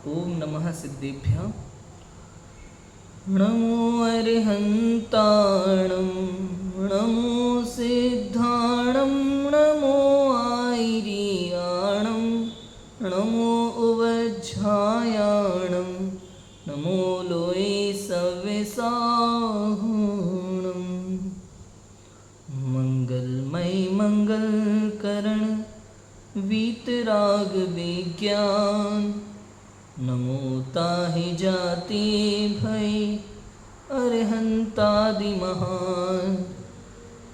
ओम नमः सिद्धेभ्यः। नमो अरिहन्ताणं नमो सिद्धाणं नमो आयर्याणं नमो उवज्झायाणं नमो लोये सव्यसाहुणं। मंगलमय मंगलकरण वीतराग विज्ञान नमो ताहि जाति भय अरिहंतादि महान।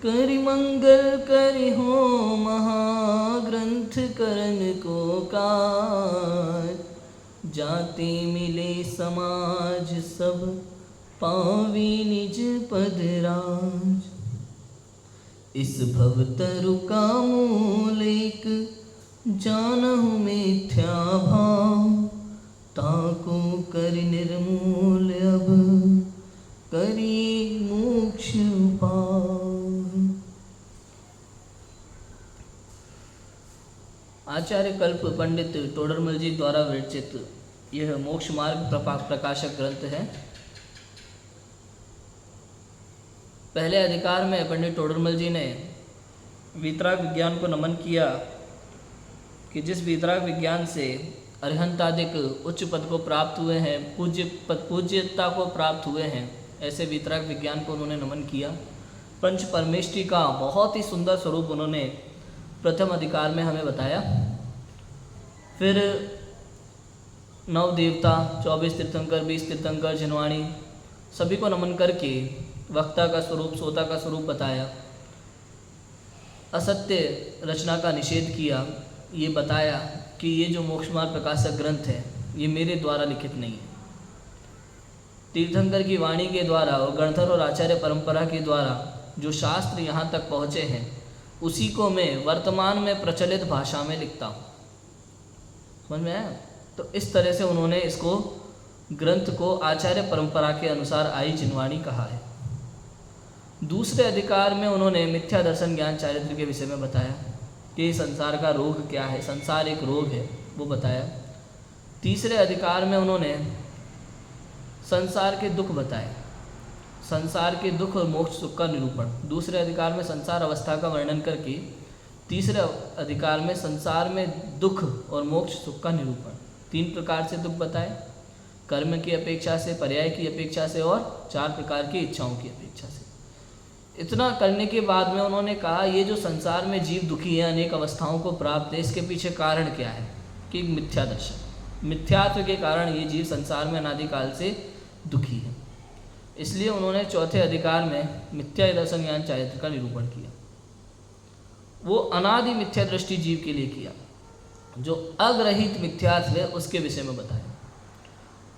करि मंगल करि हो महाग्रंथ करन को काज। जाति मिले समाज सब पावी निज पद राज। इस भवतरु का मूल एक जानहु मिथ्या भाव। ताको कर निर्मूल अब करी मोक्ष पाव। आचार्य कल्प पंडित टोडरमल जी द्वारा विरचित यह मोक्ष मार्ग प्रकाशक ग्रंथ है। पहले अधिकार में पंडित टोडरमल जी ने वीतराग विज्ञान को नमन किया कि जिस वीतराग विज्ञान से अरिहंतादिक उच्च पद को प्राप्त हुए हैं, पूज्यता को प्राप्त हुए हैं, ऐसे वीतराग विज्ञान को उन्होंने नमन किया। पंच परमेष्टि का बहुत ही सुंदर स्वरूप उन्होंने प्रथम अधिकार में हमें बताया। फिर नव देवता, 24 तीर्थंकर, 20 तीर्थंकर, जिनवाणी सभी को नमन करके वक्ता का स्वरूप, श्रोता का स्वरूप बताया। असत्य रचना का निषेध किया। ये बताया कि ये जो मोक्षमार्ग प्रकाशक ग्रंथ है ये मेरे द्वारा लिखित नहीं है। तीर्थंकर की वाणी के द्वारा और गणधर और आचार्य परंपरा के द्वारा जो शास्त्र यहाँ तक पहुँचे हैं उसी को मैं वर्तमान में प्रचलित भाषा में लिखता हूँ। समझ में आया? तो इस तरह से उन्होंने इसको ग्रंथ को आचार्य परंपरा के अनुसार आई जिनवाणी कहा है। दूसरे अधिकार में उन्होंने मिथ्या दर्शन ज्ञान चारित्र के विषय में बताया कि संसार का रोग क्या है, संसार एक रोग है, वो बताया। तीसरे अधिकार में उन्होंने संसार के दुख बताए, संसार के दुख और मोक्ष सुख का निरूपण। दूसरे अधिकार में संसार अवस्था का वर्णन करके तीसरे अधिकार में संसार में दुख और मोक्ष सुख का निरूपण। 3 प्रकार से दुख बताए, कर्म की अपेक्षा से, पर्याय की अपेक्षा से और 4 प्रकार की इच्छाओं की अपेक्षा से। इतना करने के बाद में उन्होंने कहा ये जो संसार में जीव दुखी है, अनेक अवस्थाओं को प्राप्त है, इसके पीछे कारण क्या है? कि मिथ्या दर्शन, मिथ्यात्व के कारण ये जीव संसार में अनादिकाल से दुखी है। इसलिए उन्होंने चौथे अधिकार में मिथ्या दर्शन ज्ञान चारित्र का निरूपण किया। वो अनादि मिथ्या दृष्टि जीव के लिए किया। जो अग्रहित मिथ्यात्व है उसके विषय में बताया।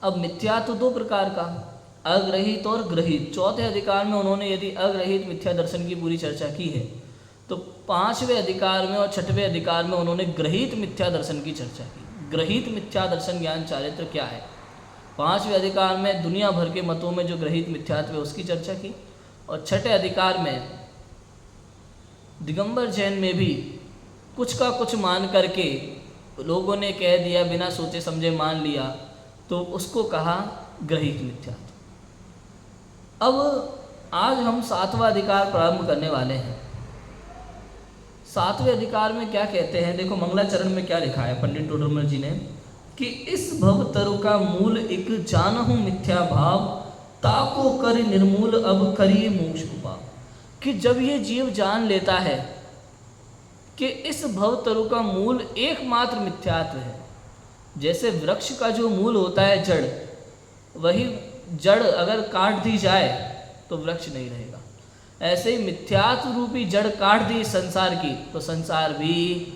अब मिथ्यात्व 2 प्रकार का, अग्रहित और ग्रहित। चौथे अधिकार में उन्होंने यदि अग्रहित मिथ्या दर्शन की पूरी चर्चा की है तो 5वें अधिकार में और 6वें अधिकार में उन्होंने ग्रहित मिथ्या दर्शन की चर्चा की। ग्रहित मिथ्या दर्शन ज्ञान चारित्र क्या है? 5वें अधिकार में दुनिया भर के मतों में जो ग्रहित मिथ्यात्व है उसकी चर्चा की, और 6ठे अधिकार में दिगंबर जैन में भी कुछ का कुछ मान करके लोगों ने कह दिया, बिना सोचे समझे मान लिया, तो उसको कहा ग्रहित मिथ्यात्व। अब आज हम 7वां अधिकार प्रारंभ करने वाले हैं। 7वें अधिकार में क्या कहते हैं? देखो मंगलाचरण में क्या लिखा है पंडित टोडरमल जी ने कि इस भवतरु का मूल एक जानहु मिथ्या भाव। ताको कर निर्मूल अब करिए मोक्ष उपाय। कि जब ये जीव जान लेता है कि इस भवतरु का मूल एकमात्र मिथ्यात्व है। जैसे वृक्ष का जो मूल होता है जड़, वही जड़ अगर काट दी जाए तो वृक्ष नहीं रहेगा। ऐसे ही मिथ्यात्व रूपी जड़ काट दी संसार की तो संसार भी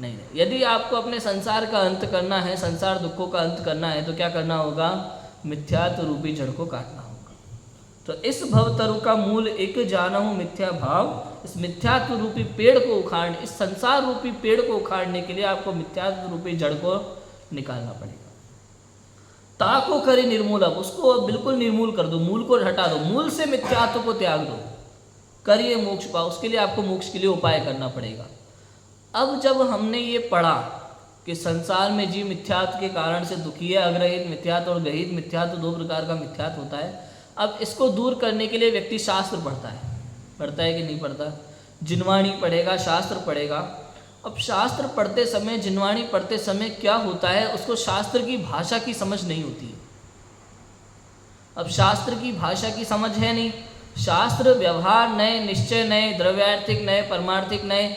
नहीं रहेगा। यदि आपको अपने संसार का अंत करना है, संसार दुखों का अंत करना है, तो क्या करना होगा? मिथ्यात्व रूपी जड़ को काटना होगा। तो इस भवतरु का मूल एक जानहु मिथ्या भाव। इस मिथ्यात्व रूपी पेड़ को उखाड़ने, इस संसार रूपी पेड़ को उखाड़ने के लिए आपको मिथ्यात्व रूपी जड़ को निकालना पड़ेगा। ताको करे निर्मूल, अब उसको बिल्कुल निर्मूल कर दो, मूल को हटा दो, मूल से मिथ्यात्व को त्याग दो, करिए मोक्ष पाओ। उसके लिए आपको मोक्ष के लिए उपाय करना पड़ेगा। अब जब हमने ये पढ़ा कि संसार में जीव मिथ्यात्व के कारण से दुखी है। अग्रहित मिथ्यात्व और गहित मिथ्यात्व दो प्रकार का मिथ्यात्व होता है। अब इसको दूर करने के लिए व्यक्ति शास्त्र पढ़ता है कि नहीं पढ़ता? जिनवाणी पढ़ेगा, शास्त्र पढ़ेगा। अब शास्त्र पढ़ते समय, जिनवाणी पढ़ते समय क्या होता है, उसको शास्त्र की भाषा की समझ नहीं होती है। अब शास्त्र की भाषा की समझ है नहीं, शास्त्र व्यवहार नए, निश्चय नए, द्रव्यार्थिक नए, परमार्थिक नए,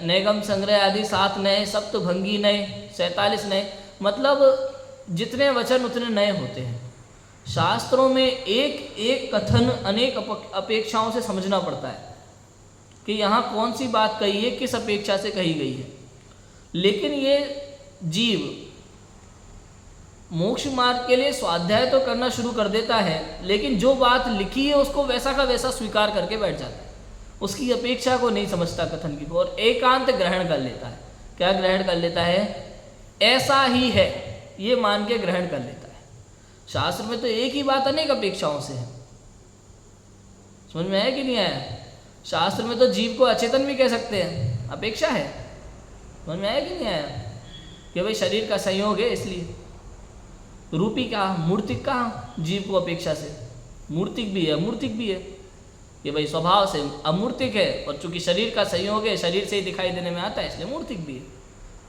नैगम संग्रह आदि 7 नए, सप्तभंगी नए, 47 नए, मतलब जितने वचन उतने नए होते हैं। शास्त्रों में एक एक कथन अनेक अपेक्षाओं से समझना पड़ता है कि यहाँ कौन सी बात कही है, किस अपेक्षा से कही गई है। लेकिन ये जीव मोक्ष मार्ग के लिए स्वाध्याय तो करना शुरू कर देता है, लेकिन जो बात लिखी है उसको वैसा का वैसा स्वीकार करके बैठ जाता है, उसकी अपेक्षा को नहीं समझता कथन की को, और एकांत ग्रहण कर लेता है। क्या ग्रहण कर लेता है? ऐसा ही है ये मान के ग्रहण कर लेता है। शास्त्र में तो एक ही बात अनेक अपेक्षाओं से है। समझ में आया कि नहीं आया? शास्त्र में तो जीव को अचेतन भी कह सकते हैं, अपेक्षा है। समझ में आया कि नहीं आया? कि भाई शरीर का संयोग है, इसलिए रूपी कहा, मूर्तिक कहा, जीव को अपेक्षा से। मूर्तिक भी है, अमूर्तिक भी है, कि भाई स्वभाव से अमूर्तिक है, और चूंकि शरीर का संयोग है, शरीर से ही दिखाई देने में आता है, इसलिए मूर्तिक भी है।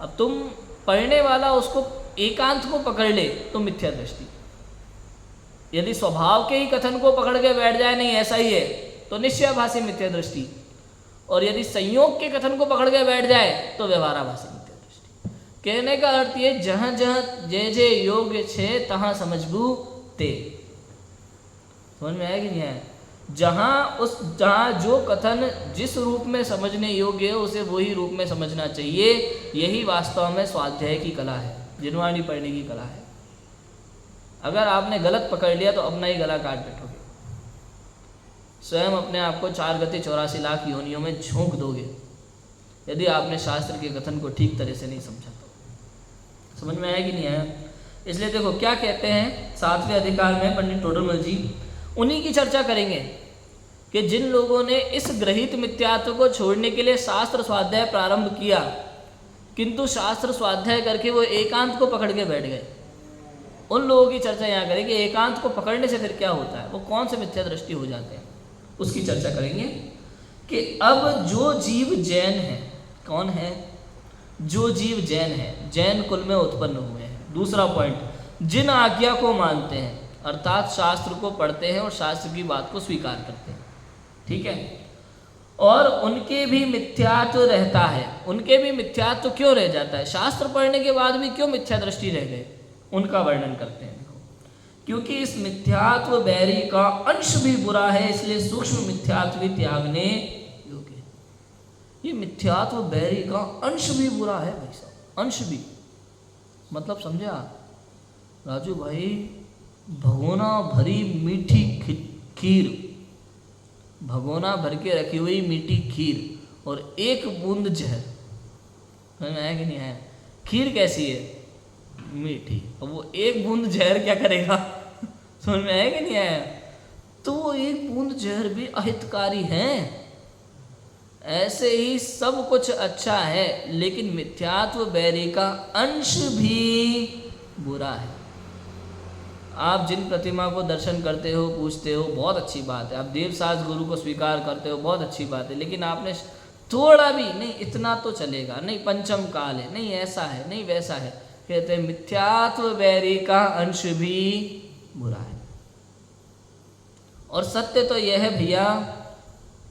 अब तुम पढ़ने वाला उसको एकांत को पकड़ ले तो मिथ्या दृष्टि। यदि स्वभाव के ही कथन को पकड़ के बैठ जाए, नहीं ऐसा ही है, तो निश्चयाभासी मिथ्या दृष्टि। और यदि संयोग के कथन को पकड़ के बैठ जाए तो व्यवहाराभासी मिथ्या दृष्टि। कहने का अर्थ ये, जहाँ जहाँ जे जे योग्य छे तहाँ समझबू ते। समझ में आया कि नहीं आया? जहाँ जो कथन जिस रूप में समझने योग्य है उसे वही रूप में समझना चाहिए। यही वास्तव में स्वाध्याय की कला है, जिनवाणी पढ़ने की कला है। अगर आपने गलत पकड़ लिया तो अपना ही गला काट बैठोगे, स्वयं अपने आप को 4 गति 84 लाख योनियों में झोंक दोगे, यदि आपने शास्त्र के कथन को ठीक तरह से नहीं समझा तो। समझ में आया कि नहीं आया? इसलिए देखो क्या कहते हैं 7वें अधिकार में पंडित टोडरमल जी, उन्हीं की चर्चा करेंगे कि जिन लोगों ने इस ग्रहित मिथ्यात्व को छोड़ने के लिए शास्त्र स्वाध्याय प्रारंभ किया, किंतु शास्त्र स्वाध्याय करके वो एकांत को पकड़ के बैठ गए, उन लोगों की चर्चा यहाँ करें कि एकांत को पकड़ने से फिर क्या होता है, वो कौन से मिथ्या दृष्टि हो जाते हैं, उसकी चर्चा करेंगे। कि अब जो जीव जैन है, कौन है? जो जीव जैन है, जैन कुल में उत्पन्न हुए हैं। दूसरा पॉइंट, जिन आज्ञा को मानते हैं, अर्थात शास्त्र को पढ़ते हैं और शास्त्र की बात को स्वीकार करते हैं, ठीक है, और उनके भी मिथ्यात्व रहता है। उनके भी मिथ्यात्व क्यों रह जाता है? शास्त्र पढ़ने के बाद भी क्यों मिथ्या दृष्टि रह गए, उनका वर्णन करते हैं। क्योंकि इस मिथ्यात्व बैरी का अंश भी बुरा है, इसलिए सूक्ष्म मिथ्यात्व भी त्यागने योग्य। ये मिथ्यात्व बैरी का अंश भी बुरा है भाई साहब, अंश भी, मतलब समझे आप? राजू भाई, भगोना भरी मीठी खीर, भगोना भर के रखी हुई मीठी खीर और एक बूंद जहर, समझ में आया कि नहीं आया? खीर कैसी है? मीठी। अब वो एक बूंद जहर क्या करेगा? समझ में आया कि नहीं आया? तो वो एक बूंद जहर भी अहितकारी है। ऐसे ही सब कुछ अच्छा है, लेकिन मिथ्यात्व बैरी का अंश भी बुरा है। आप जिन प्रतिमा को दर्शन करते हो, पूछते हो, बहुत अच्छी बात है। आप देवसाज गुरु को स्वीकार करते हो, बहुत अच्छी बात है, लेकिन आपने थोड़ा भी नहीं, इतना तो चलेगा नहीं, पंचम काल है, नहीं ऐसा है, नहीं वैसा है, कहते हैं मिथ्यात्व बैरी का अंश भी बुरा है। और सत्य तो यह है भैया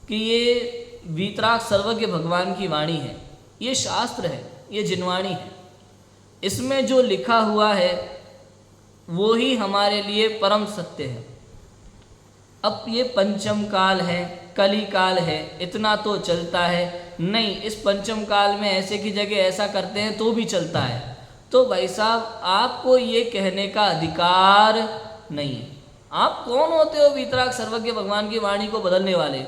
कि ये वीतराग सर्वज्ञ भगवान की वाणी है, ये शास्त्र है, ये जिनवाणी है। इसमें जो लिखा हुआ है वो ही हमारे लिए परम सत्य है। अब ये पंचम काल है, कली काल है, इतना तो चलता है, नहीं इस पंचम काल में ऐसे की जगह ऐसा करते हैं तो भी चलता है, तो भाई साहब आपको ये कहने का अधिकार नहीं है। आप कौन होते हो वीतराग सर्वज्ञ भगवान की वाणी को बदलने वाले?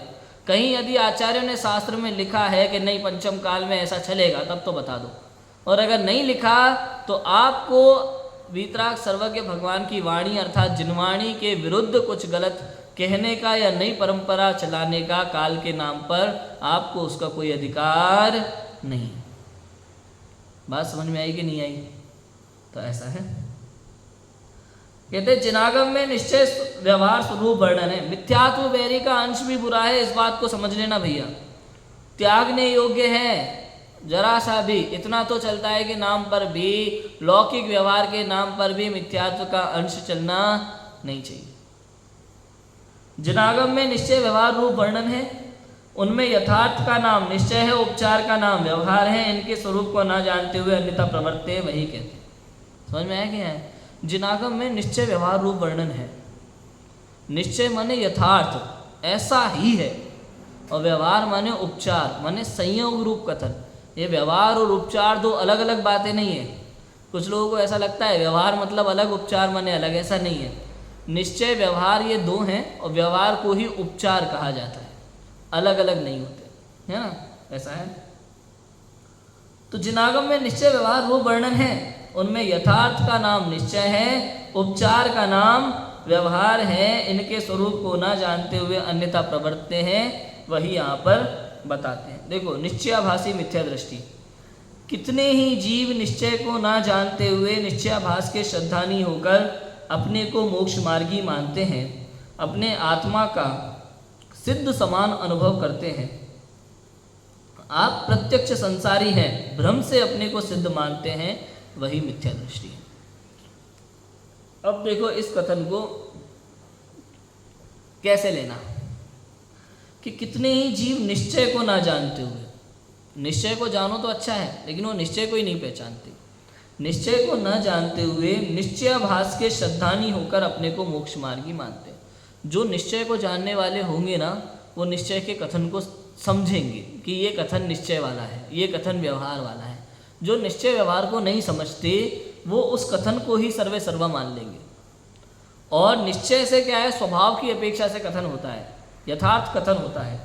कहीं यदि आचार्यों ने शास्त्र में लिखा है कि नहीं पंचम काल में ऐसा चलेगा तब तो बता दो, और अगर नहीं लिखा तो आपको वीतराग सर्वज्ञ भगवान की वाणी अर्थात जिनवाणी के विरुद्ध कुछ गलत कहने का या नई परंपरा चलाने का काल के नाम पर आपको उसका कोई अधिकार नहीं। बात समझ में आई कि नहीं आई? तो ऐसा है। कहते चिनागम में निश्चय व्यवहार स्वरूप वर्णन है। मिथ्यात्व वैरी का अंश भी बुरा है, इस बात को समझ लेना भैया। त्यागने योग्य है, जरा सा भी इतना तो चलता है कि नाम पर भी, लौकिक व्यवहार के नाम पर भी मिथ्यात्व का अंश चलना नहीं चाहिए। जिनागम में निश्चय व्यवहार रूप वर्णन है, उनमें यथार्थ का नाम निश्चय है, उपचार का नाम व्यवहार है। इनके स्वरूप को न जानते हुए अन्यथा प्रवर्ते वही कहते। समझ में आया क्या है? जिनागम में निश्चय व्यवहार रूप वर्णन है। निश्चय माने यथार्थ, ऐसा ही है, और व्यवहार माने उपचार, माने संयोग रूप कथन। ये व्यवहार और उपचार दो अलग अलग बातें नहीं है। कुछ लोगों को ऐसा लगता है व्यवहार मतलब अलग, उपचार माने अलग, ऐसा नहीं है। निश्चय व्यवहार ये दो हैं, और व्यवहार को ही उपचार कहा जाता है, अलग अलग नहीं होते, है ना? ऐसा है। तो जिनागम में निश्चय व्यवहार रूप वर्णन है, उनमें यथार्थ का नाम निश्चय है, उपचार का नाम व्यवहार है। इनके स्वरूप को ना जानते हुए अन्यथा प्रवर्तते हैं, वही यहाँ पर बताते हैं। देखो, निश्चयाभासी मिथ्या दृष्टि। कितने ही जीव निश्चय को ना जानते हुए निश्चयाभास के श्रद्धानी होकर अपने को मोक्ष मार्गी मानते हैं, अपने आत्मा का सिद्ध समान अनुभव करते हैं। आप प्रत्यक्ष संसारी हैं, भ्रम से अपने को सिद्ध मानते हैं, वही मिथ्या दृष्टि है। अब देखो इस कथन को कैसे लेना, कि कितने ही जीव निश्चय को ना जानते हुए, निश्चय को जानो तो अच्छा है, लेकिन वो निश्चय को ही नहीं पहचानते। निश्चय को न जानते हुए निश्चयाभास के श्रद्धानी होकर अपने को मोक्ष मार्गी मानते हैं। जो निश्चय को जानने वाले होंगे ना, वो निश्चय के कथन को समझेंगे कि ये कथन निश्चय वाला है, ये कथन व्यवहार वाला है। जो निश्चय व्यवहार को नहीं समझते, वो उस कथन को ही सर्वे सर्वा मान लेंगे। और निश्चय से क्या है, स्वभाव की अपेक्षा से कथन होता है, यथार्थ कथन होता है।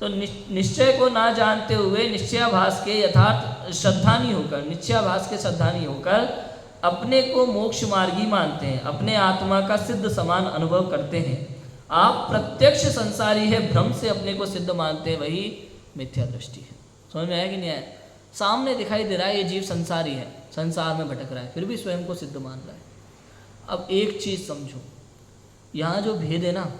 तो निश्चय को ना जानते हुए निश्चयाभास के यथार्थ श्रद्धानी होकर, निश्चयाभास के श्रद्धानी होकर अपने को मोक्ष मार्गी मानते हैं, अपने आत्मा का सिद्ध समान अनुभव करते हैं। आप प्रत्यक्ष संसारी है, भ्रम से अपने को सिद्ध मानते हैं, वही मिथ्या दृष्टि है। समझ में आया कि नहीं आया? सामने दिखाई दे रहा है ये जीव संसारी है, संसार में भटक रहा है, फिर भी स्वयं को सिद्ध मान रहा है। अब एक चीज़ समझो, यहाँ जो भेद है ना,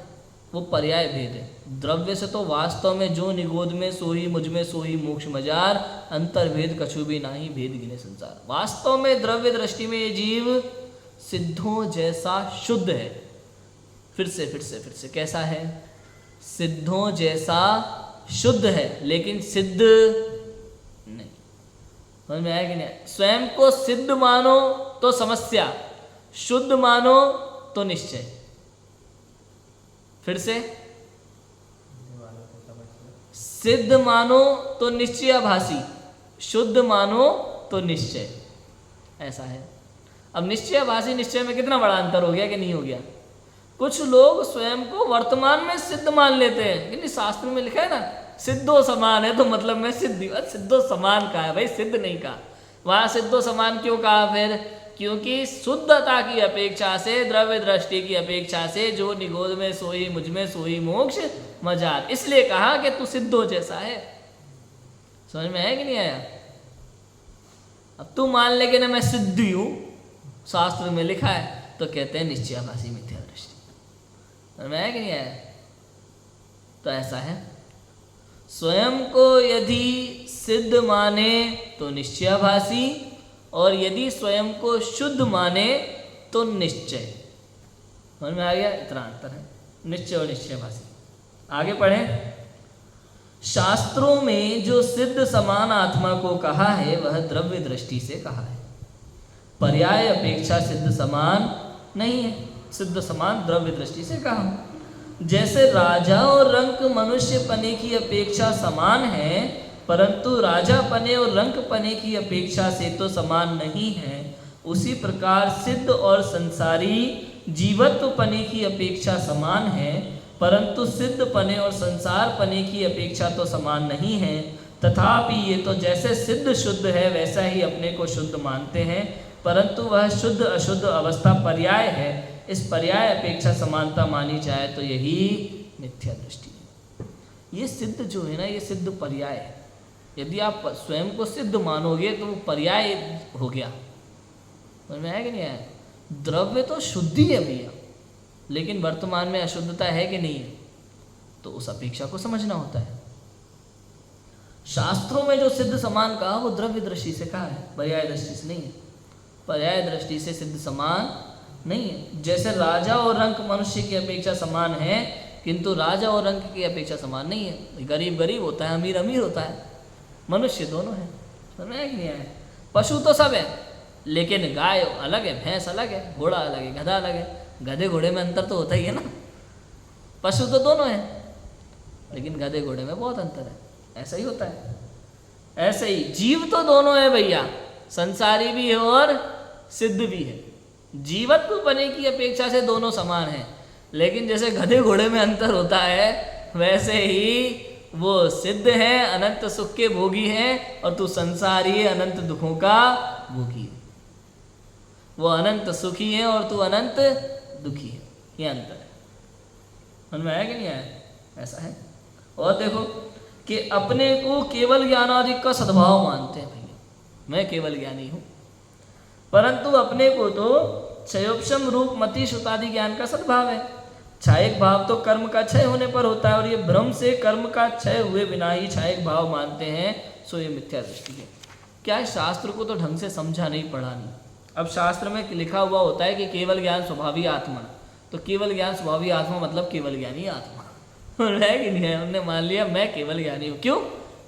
वो पर्याय भेद है। द्रव्य से तो वास्तव में जो निगोद में सोही मुझ में सोही मोक्ष मजार, अंतर भेद कछु भी नाही भेद गिने संसार। वास्तव में द्रव्य दृष्टि में ये जीव सिद्धों जैसा शुद्ध है। फिर से कैसा है? सिद्धों जैसा शुद्ध है, लेकिन सिद्ध नहीं। समझ में आया कि नहीं? स्वयं को सिद्ध मानो तो समस्या, शुद्ध मानो तो निश्चय। फिर से, सिद्ध मानो तो निश्चयाभासी, शुद्ध मानो तो निश्चय। ऐसा है। अब निश्चयाभासी निश्चय में कितना बड़ा अंतर हो गया कि नहीं हो गया? कुछ लोग स्वयं को वर्तमान में सिद्ध मान लेते हैं, लेकिन शास्त्र में लिखा है ना, सिद्धो समान है, तो मतलब मैं सिद्ध। सिद्धो समान कहा है भाई, सिद्ध नहीं कहा। वहाँ सिद्धो समान क्यों कहा फिर? क्योंकि शुद्धता की अपेक्षा से, द्रव्य दृष्टि की अपेक्षा से, जो निगोद में सोई मुझ में सोई मोक्ष मजार, इसलिए कहा कि तू सिद्धो जैसा है। समझ में आया कि नहीं आया? अब तू मान ले कि ना मैं सिद्धि हूँ, शास्त्र में लिखा है, तो कहते हैं निश्चयाभासी मिथ्या दृष्टि। समझ में आया कि नहीं आया? तो ऐसा है, स्वयं को यदि सिद्ध माने तो निश्चयाभासी, और यदि स्वयं को शुद्ध माने तो निश्चय। समझ में आ गया? इतना अंतर है निश्चय और निश्चयाभासी। आगे पढ़ें। शास्त्रों में जो सिद्ध समान आत्मा को कहा है, वह द्रव्य दृष्टि से कहा है। पर्याय अपेक्षा सिद्ध समान नहीं है, सिद्ध समान द्रव्य दृष्टि से कहा। जैसे राजा और रंक मनुष्य पने की अपेक्षा समान है, परंतु राजा पने और रंक पने की अपेक्षा से तो समान नहीं है, उसी प्रकार सिद्ध और संसारी जीवत्व पने की अपेक्षा समान है, परंतु सिद्ध पने और संसार पने की अपेक्षा तो समान नहीं है। तथापि ये तो जैसे सिद्ध शुद्ध है, वैसा ही अपने को शुद्ध मानते हैं, परंतु वह शुद्ध अशुद्ध अवस्था पर्याय है। इस पर्याय अपेक्षा समानता मानी जाए तो यही मिथ्या दृष्टि है। ये सिद्ध जो है ना, ये सिद्ध पर्याय है, यदि आप स्वयं को सिद्ध मानोगे तो वो पर्याय हो गया। समझ में आया कि नहीं आया? द्रव्य तो शुद्धि है भैया, लेकिन वर्तमान में अशुद्धता है कि नहीं है, तो उस अपेक्षा को समझना होता है। शास्त्रों में जो सिद्ध समान कहा वो द्रव्य दृष्टि से कहा है, पर्याय दृष्टि से नहीं है। पर्याय दृष्टि से सिद्ध समान नहीं है। जैसे राजा और रंक मनुष्य की अपेक्षा समान है, किंतु राजा और रंक की अपेक्षा समान नहीं है। गरीब गरीब होता है, अमीर अमीर होता है, मनुष्य दोनों है। समझ में आया कि नहीं आया? पशु तो सब है, लेकिन गाय अलग है, भैंस अलग है, घोड़ा अलग है, गधा अलग है। गधे घोड़े में अंतर तो होता ही है ना। पशु तो दोनों है, लेकिन गधे घोड़े में बहुत अंतर है। ऐसा ही होता है। ऐसे ही जीव तो दोनों है भैया, संसारी भी है और सिद्ध भी है। जीवत्व बने की अपेक्षा से दोनों समान है, लेकिन जैसे गधे घोड़े में अंतर होता है, वैसे ही वो सिद्ध है, अनंत सुख के भोगी है, और तू संसारी है, अनंत दुखों का भोगी है। वो अनंत सुखी है और तू अनंत दुखी है। ये अंतर है। समझ में आया कि नहीं आया? ऐसा है। और देखो कि अपने को केवल ज्ञानादि का सद्भाव मानते हैं भैया, मैं केवल ज्ञानी हूँ, परंतु अपने को तो क्षयोपशम रूप मति श्रुतादि ज्ञान का सद्भाव है। क्षयिक भाव तो कर्म का क्षय होने पर होता है, और ये भ्रम से कर्म का क्षय हुए बिना ही क्षयिक भाव मानते हैं, सो ये मिथ्या दृष्टि है। क्या है? शास्त्र को तो ढंग से समझा नहीं, पढ़ा नहीं। अब शास्त्र में लिखा हुआ होता है कि केवल ज्ञान स्वभावी आत्मा, तो केवल ज्ञान स्वभावी आत्मा मतलब केवल ज्ञानी आत्मा है कि नहीं है? हमने मान लिया मैं केवल ज्ञानी हूँ। क्यों?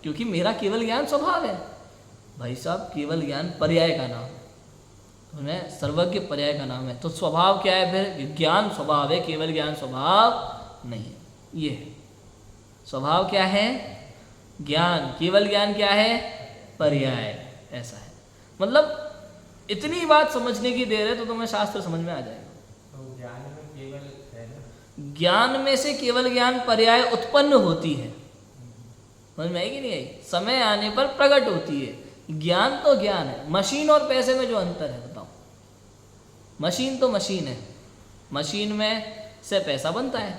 क्योंकि मेरा केवल ज्ञान स्वभाव है। भाई साहब, केवल ज्ञान पर्याय का नाम है, सर्वज्ञ पर्याय का नाम है। तो स्वभाव क्या है फिर? ज्ञान स्वभाव है, केवल ज्ञान स्वभाव नहीं है। ये है स्वभाव। क्या है? ज्ञान। केवल ज्ञान क्या है? पर्याय। ऐसा है। मतलब इतनी बात समझने की देर है तो तुम्हें शास्त्र समझ में आ जाएगा। तो ज्ञान में केवल है ना? ज्ञान में से केवल ज्ञान पर्याय उत्पन्न होती है। समझ में आई कि नहीं आई? समय आने पर प्रकट होती है। ज्ञान तो ज्ञान है। मशीन और पैसे में जो अंतर है बताओ? मशीन तो मशीन है, मशीन में से पैसा बनता है।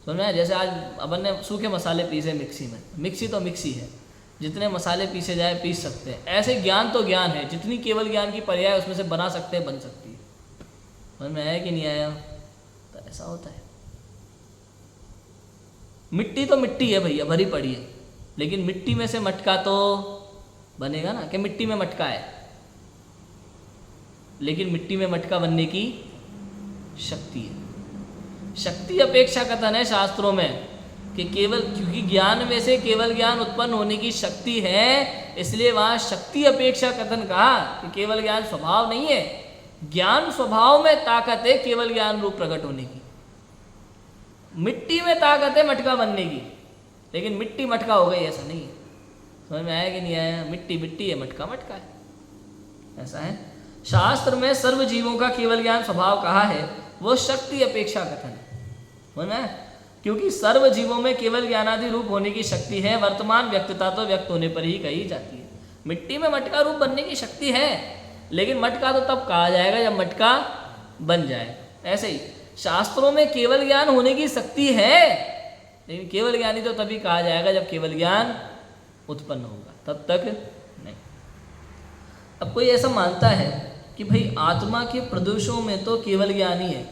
समझ में आया? जैसे आज अपन ने सूखे मसाले पीसे मिक्सी में, मिक्सी तो मिक्सी है, जितने मसाले पीसे जाए पीस सकते हैं। ऐसे ज्ञान तो ज्ञान है, जितनी केवल ज्ञान की पर्याय उसमें से बना सकते हैं, बन सकती है। समझ में आया कि नहीं आया? तो ऐसा होता है। मिट्टी तो मिट्टी है भैया, भरी पड़ी है, लेकिन मिट्टी में से मटका तो बनेगा ना। कि मिट्टी में मटका है, लेकिन मिट्टी में मटका बनने की शक्ति है। शक्ति अपेक्षा कथन है शास्त्रों में कि केवल, क्योंकि ज्ञान में से केवल ज्ञान उत्पन्न होने की शक्ति है, इसलिए वहां शक्ति अपेक्षा कथन कहा कि केवल ज्ञान स्वभाव नहीं है। ज्ञान स्वभाव में ताकत है केवल ज्ञान रूप प्रकट होने की। मिट्टी में ताकत है मटका बनने की, लेकिन मिट्टी मटका हो गई ऐसा नहीं है। समझ में आया कि नहीं आया? मिट्टी मिट्टी है, मटका मटका है। ऐसा है। शास्त्र में सर्व जीवों का केवल ज्ञान स्वभाव कहा है, वो शक्ति अपेक्षा कथन है। समझ में? क्योंकि सर्व जीवों में केवल ज्ञानादि रूप होने की शक्ति है। वर्तमान व्यक्तता तो व्यक्त होने पर ही कही जाती है। मिट्टी में मटका रूप बनने की शक्ति है, लेकिन मटका तो तब कहा जाएगा जब मटका बन जाए। ऐसे ही शास्त्रों में केवल ज्ञान होने की शक्ति है, लेकिन केवल ज्ञानी तो तभी कहा जाएगा जब केवल ज्ञान उत्पन्न होगा, तब तक नहीं। अब कोई ऐसा मानता है कि भाई आत्मा के प्रदोषों में तो केवल ज्ञानी है,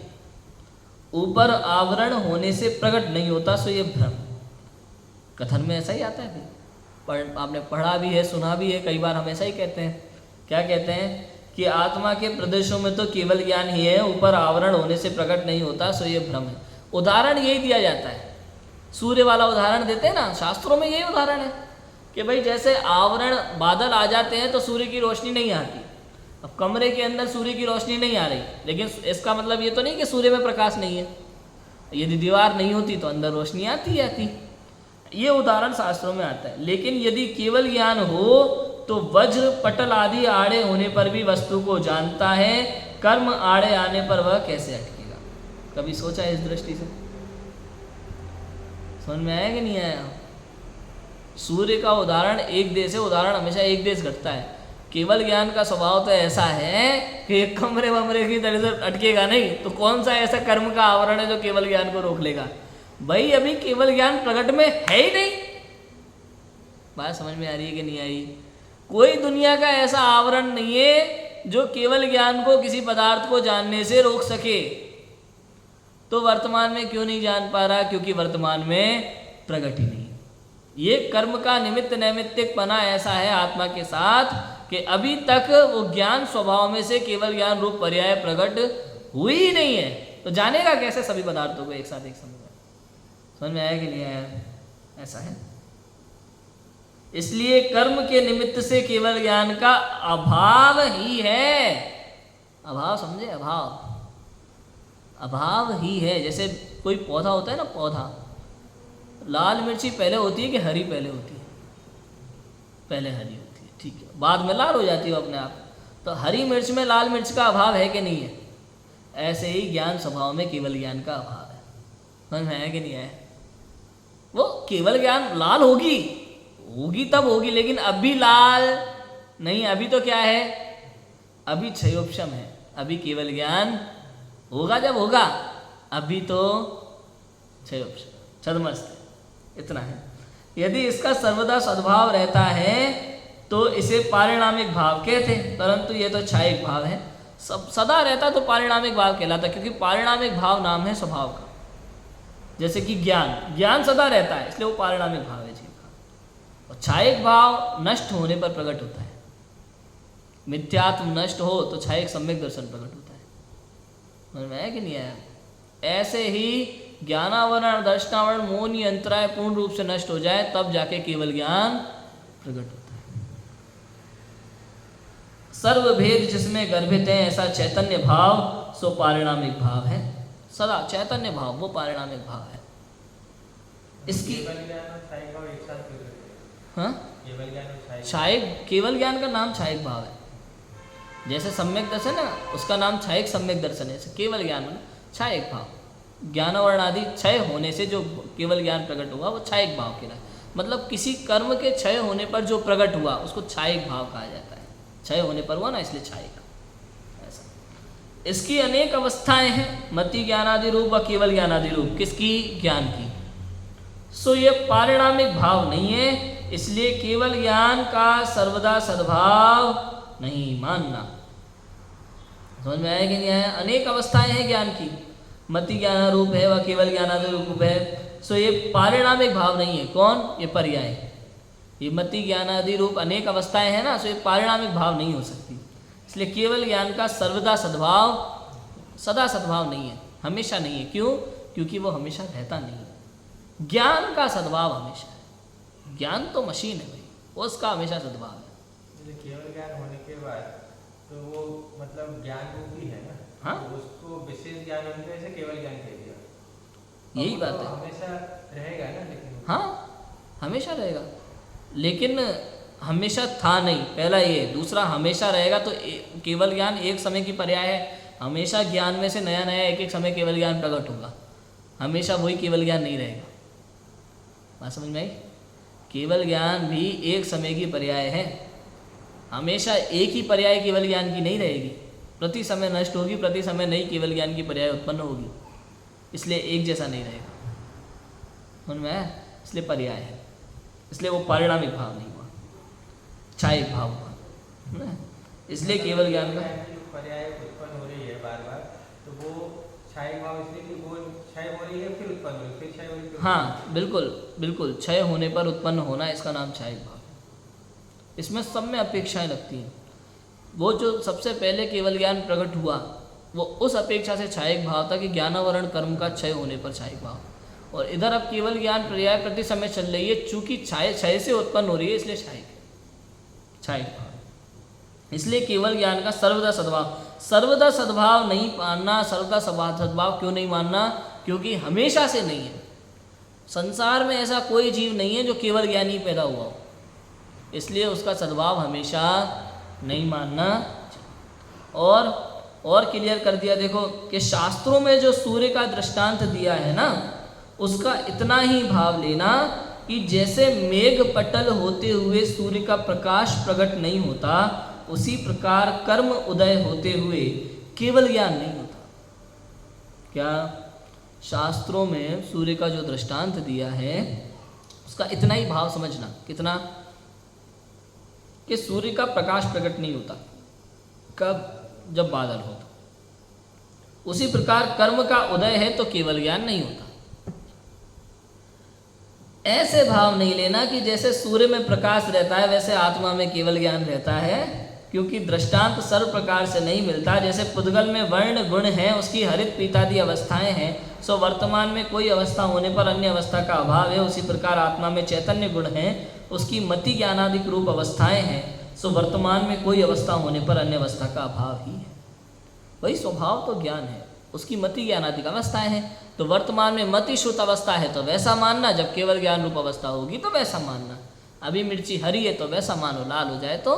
ऊपर आवरण होने से प्रकट नहीं होता, सो ये भ्रम। कथन में ऐसा ही आता है भाई, आपने पढ़ा भी है, सुना भी है, कई बार हम ऐसा ही कहते हैं। क्या कहते हैं? कि आत्मा के प्रदेशों में तो केवल ज्ञान ही है, ऊपर आवरण होने से प्रकट नहीं होता, सो ये भ्रम है। उदाहरण यही दिया जाता है, सूर्य वाला उदाहरण देते हैं ना शास्त्रों में। यही उदाहरण है कि भाई जैसे आवरण, बादल आ जाते हैं तो सूर्य की रोशनी नहीं आती। अब कमरे के अंदर सूर्य की रोशनी नहीं आ रही, लेकिन इसका मतलब ये तो नहीं कि सूर्य में प्रकाश नहीं है। यदि दीवार नहीं होती तो अंदर रोशनी आती आती। ये उदाहरण शास्त्रों में आता है। लेकिन यदि केवल ज्ञान हो तो वज्र पटल आदि आड़े होने पर भी वस्तु को जानता है, कर्म आड़े आने पर वह कैसे अटकेगा? कभी सोचा इस दृष्टि से? समझ में आया कि नहीं आया? सूर्य का उदाहरण एक देश है, उदाहरण हमेशा एक देश घटता है। केवल ज्ञान का स्वभाव तो ऐसा है कि एक कमरे वमरे की तरह से अटकेगा नहीं, तो कौन सा ऐसा कर्म का आवरण है जो केवल ज्ञान को रोक लेगा? भाई अभी केवल ज्ञान प्रकट में है ही नहीं। बात समझ में आ रही है कि नहीं आई? कोई दुनिया का ऐसा आवरण नहीं है जो केवल ज्ञान को किसी पदार्थ को जानने से रोक सके। तो वर्तमान में क्यों नहीं जान पा रहा? क्योंकि वर्तमान में प्रगति नहीं। ये कर्म का निमित्त नैमित्तिक पना ऐसा है आत्मा के साथ कि अभी तक वो ज्ञान स्वभाव में से केवल ज्ञान रूप पर्याय प्रकट हुई ही नहीं है। तो जानेगा कैसे सभी पदार्थों को एक साथ एक समय में? समझ में आया कि नहीं आया? ऐसा है। इसलिए कर्म के निमित्त से केवल ज्ञान का अभाव ही है। अभाव समझे? अभाव ही है। जैसे कोई पौधा होता है ना, पौधा, लाल मिर्ची पहले होती है कि हरी पहले होती है? पहले हरी होती है, ठीक है, बाद में लाल हो जाती है अपने आप। तो हरी मिर्च में लाल मिर्च का अभाव है कि नहीं है? ऐसे ही ज्ञान स्वभाव में केवल ज्ञान का अभाव है। समझ में आया कि नहीं आया? वो केवल ज्ञान लाल होगी तब होगी, लेकिन अभी लाल नहीं। अभी तो क्या है? अभी क्षयोपशम है। अभी केवल ज्ञान होगा जब होगा, अभी तो क्षयोपशम, छद्मस्त है। इतना है। यदि इसका सर्वदा सद्भाव रहता है तो इसे पारिणामिक भाव कहते हैं, परंतु ये तो छायिक भाव है। सब सदा रहता तो पारिणामिक भाव कहलाता, क्योंकि पारिणामिक भाव नाम है स्वभाव का। जैसे कि ज्ञान सदा रहता है, इसलिए वो पारिणामिक भाव है जीव का। और छायिक भाव नष्ट होने पर प्रकट होता है। मिथ्यात्म नष्ट हो तो छायिक सम्यक दर्शन प्रकट होता है। समझ में आया कि नहीं आया? ऐसे ही ज्ञानावरण दर्शनावरण मोहनी अंतराय पूर्ण रूप से नष्ट हो जाए तब जाके केवल ज्ञान प्रकट होता है। सर्वभेद जिसमें गर्भित है ऐसा चैतन्य भाव सो पारिणामिक भाव है। सदा चैतन्य भाव वो पारिणामिक भाव है। इसकी हाँ, केवल ज्ञान का नाम छायिक भाव है। जैसे सम्यक दर्शन है, उसका नाम छायिक सम्यक दर्शन है। केवल ज्ञान छायिक भाव, ज्ञानवर्ण आदि क्षय होने से जो केवल ज्ञान प्रकट हुआ वो छायिक भाव कहलाता है। मतलब किसी कर्म के क्षय होने पर जो प्रकट हुआ उसको छायिक भाव कहा जाता है। क्षय होने पर हुआ ना, इसलिए छायिक। ऐसा इसकी अनेक अवस्थाएं हैं, मति ज्ञानादि रूप व केवल ज्ञानादि रूप। किसकी? ज्ञान की। सो ये पारिणामिक भाव नहीं है, इसलिए केवल ज्ञान का सर्वदा सद्भाव नहीं मानना। समझ में आया कि नहीं आया? अनेक अवस्थाएं हैं ज्ञान की, मति ज्ञान रूप है व केवल ज्ञानादि रूप है। सो ये पारिणामिक भाव नहीं है। कौन? ये पर्याय। ये मति ज्ञानादि रूप अनेक अवस्थाएं हैं ना, सो ये पारिणामिक भाव नहीं हो सकती। इसलिए केवल ज्ञान का सर्वदा सद्भाव, सदा सद्भाव नहीं है, हमेशा नहीं है। क्यों? क्योंकि वो हमेशा रहता नहीं है। ज्ञान का सद्भाव हमेशा है। ज्ञान तो मशीन है भाई, उसका हमेशा सद्भाव है। केवल ज्ञान होने के बाद तो वो मतलब ज्ञान रूपी है ना। हाँ, तो उसको विशेष ज्ञान होने की वजह से केवल ज्ञान कह दिया। यही बात है। हमेशा रहेगा ना, लेकिन हाँ हमेशा रहेगा, लेकिन हमेशा था नहीं, पहला ये। दूसरा, हमेशा रहेगा तो केवल ज्ञान एक समय की पर्याय है। हमेशा ज्ञान में से नया नया एक एक समय केवल ज्ञान प्रकट होगा, हमेशा वही केवल ज्ञान नहीं रहेगा। बात समझ में आई? केवल ज्ञान भी एक समय की पर्याय है, हमेशा एक ही पर्याय केवल ज्ञान की नहीं रहेगी। प्रति समय नष्ट होगी, प्रति समय नई केवल ज्ञान की पर्याय उत्पन्न होगी, इसलिए एक जैसा नहीं रहेगा। समझ में आया? इसलिए पर्याय है, इसलिए वो पारिणामिक भाव नहीं हुआ, छायिक भाव हुआ। इसलिए केवल ज्ञान का पर्याय उत्पन्न हो रही है बार बार, तो वो छायिक भाव इसलिए कि वो क्षय हो रही है, फिर उत्पन्न हो रही है, फिर क्षय हो रही है। हाँ बिल्कुल बिल्कुल, क्षय होने पर उत्पन्न होना, इसका नाम छायिक भाव। इसमें सब में अपेक्षाएं लगती हैं। वो जो सबसे पहले केवल ज्ञान प्रकट हुआ वो उस अपेक्षा से छायिक भाव था कि ज्ञानावरण कर्म का क्षय होने पर छायिक भाव, और इधर अब केवल ज्ञान पर्याय प्रति समय चल रही है, चूंकि क्षय से उत्पन्न हो रही है, इसलिए छायिक भाव। इसलिए केवल ज्ञान का सर्वदा सद्भाव नहीं मानना। सर्वदा सद्भाव क्यों नहीं मानना? क्योंकि हमेशा से नहीं है। संसार में ऐसा कोई जीव नहीं है जो केवल ज्ञानी पैदा हुआ हो, इसलिए उसका सद्भाव हमेशा नहीं मानना। और क्लियर कर दिया, देखो कि शास्त्रों में जो सूर्य का दृष्टांत दिया है ना, उसका इतना ही भाव लेना कि जैसे मेघ पटल होते हुए सूर्य का प्रकाश प्रकट नहीं होता, उसी प्रकार कर्म उदय होते हुए केवल ज्ञान नहीं होता। क्या? शास्त्रों में सूर्य का जो दृष्टांत दिया है उसका इतना ही भाव समझना। कितना? कि सूर्य का प्रकाश प्रकट नहीं होता। कब? जब बादल हो। उसी प्रकार कर्म का उदय है तो केवल ज्ञान नहीं होता। ऐसे भाव नहीं लेना कि जैसे सूर्य में प्रकाश रहता है वैसे आत्मा में केवल ज्ञान रहता है, क्योंकि दृष्टांत सर्व प्रकार से नहीं मिलता। जैसे पुद्गल में वर्ण गुण है, उसकी हरित पीतादि अवस्थाएं हैं, सो वर्तमान में कोई अवस्था होने पर अन्य अवस्था का अभाव है। उसी प्रकार आत्मा में चैतन्य गुण है, उसकी मति ज्ञानादिक रूप अवस्थाएं हैं, सो वर्तमान में कोई अवस्था होने पर अन्य अवस्था का अभाव ही है। वही स्वभाव तो ज्ञान है, उसकी मति ज्ञानादिक अवस्थाएं हैं। तो वर्तमान में मति शुद्ध अवस्था है तो वैसा मानना, जब केवल ज्ञान रूप अवस्था होगी तो वैसा मानना। अभी मिर्ची हरी है तो वैसा मानो, लाल हो जाए तो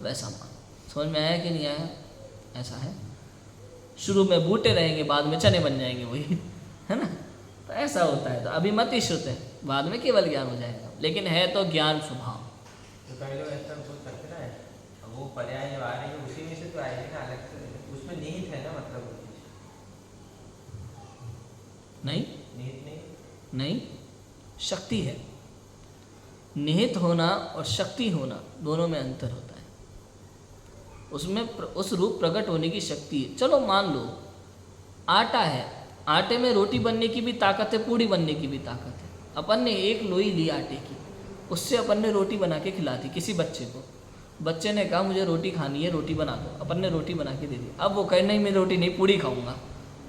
वैसा मानो। समझ में आया कि नहीं आया? ऐसा है। शुरू में बूटे रहेंगे, बाद में चने बन जाएंगे, वही है ना। तो ऐसा होता है। तो अभी मति शुद्ध है, बाद में केवल ज्ञान हो जाएगा, लेकिन है तो ज्ञान स्वभाव। तो कई लोग ऐसा सोच सकते ना, वो पर्याय जो आ रही है उसी में से तो आएगी ना, अलग से उसमें निहित है ना, मतलब नहीं निहित नहीं, शक्ति है। निहित होना और शक्ति होना दोनों में अंतर होता है। उसमें उस रूप प्रकट होने की शक्ति है। चलो मान लो आटा है, आटे में रोटी बनने की भी ताकत है, पूड़ी बनने की भी ताकत है। अपन ने एक लोई ली आटे की, उससे अपन ने रोटी बना के खिला दी किसी बच्चे को। बच्चे ने कहा मुझे रोटी खानी है, रोटी बना दो। अपन ने रोटी बना के दे दी। अब वो कहे नहीं मैं रोटी नहीं, पूड़ी खाऊंगा।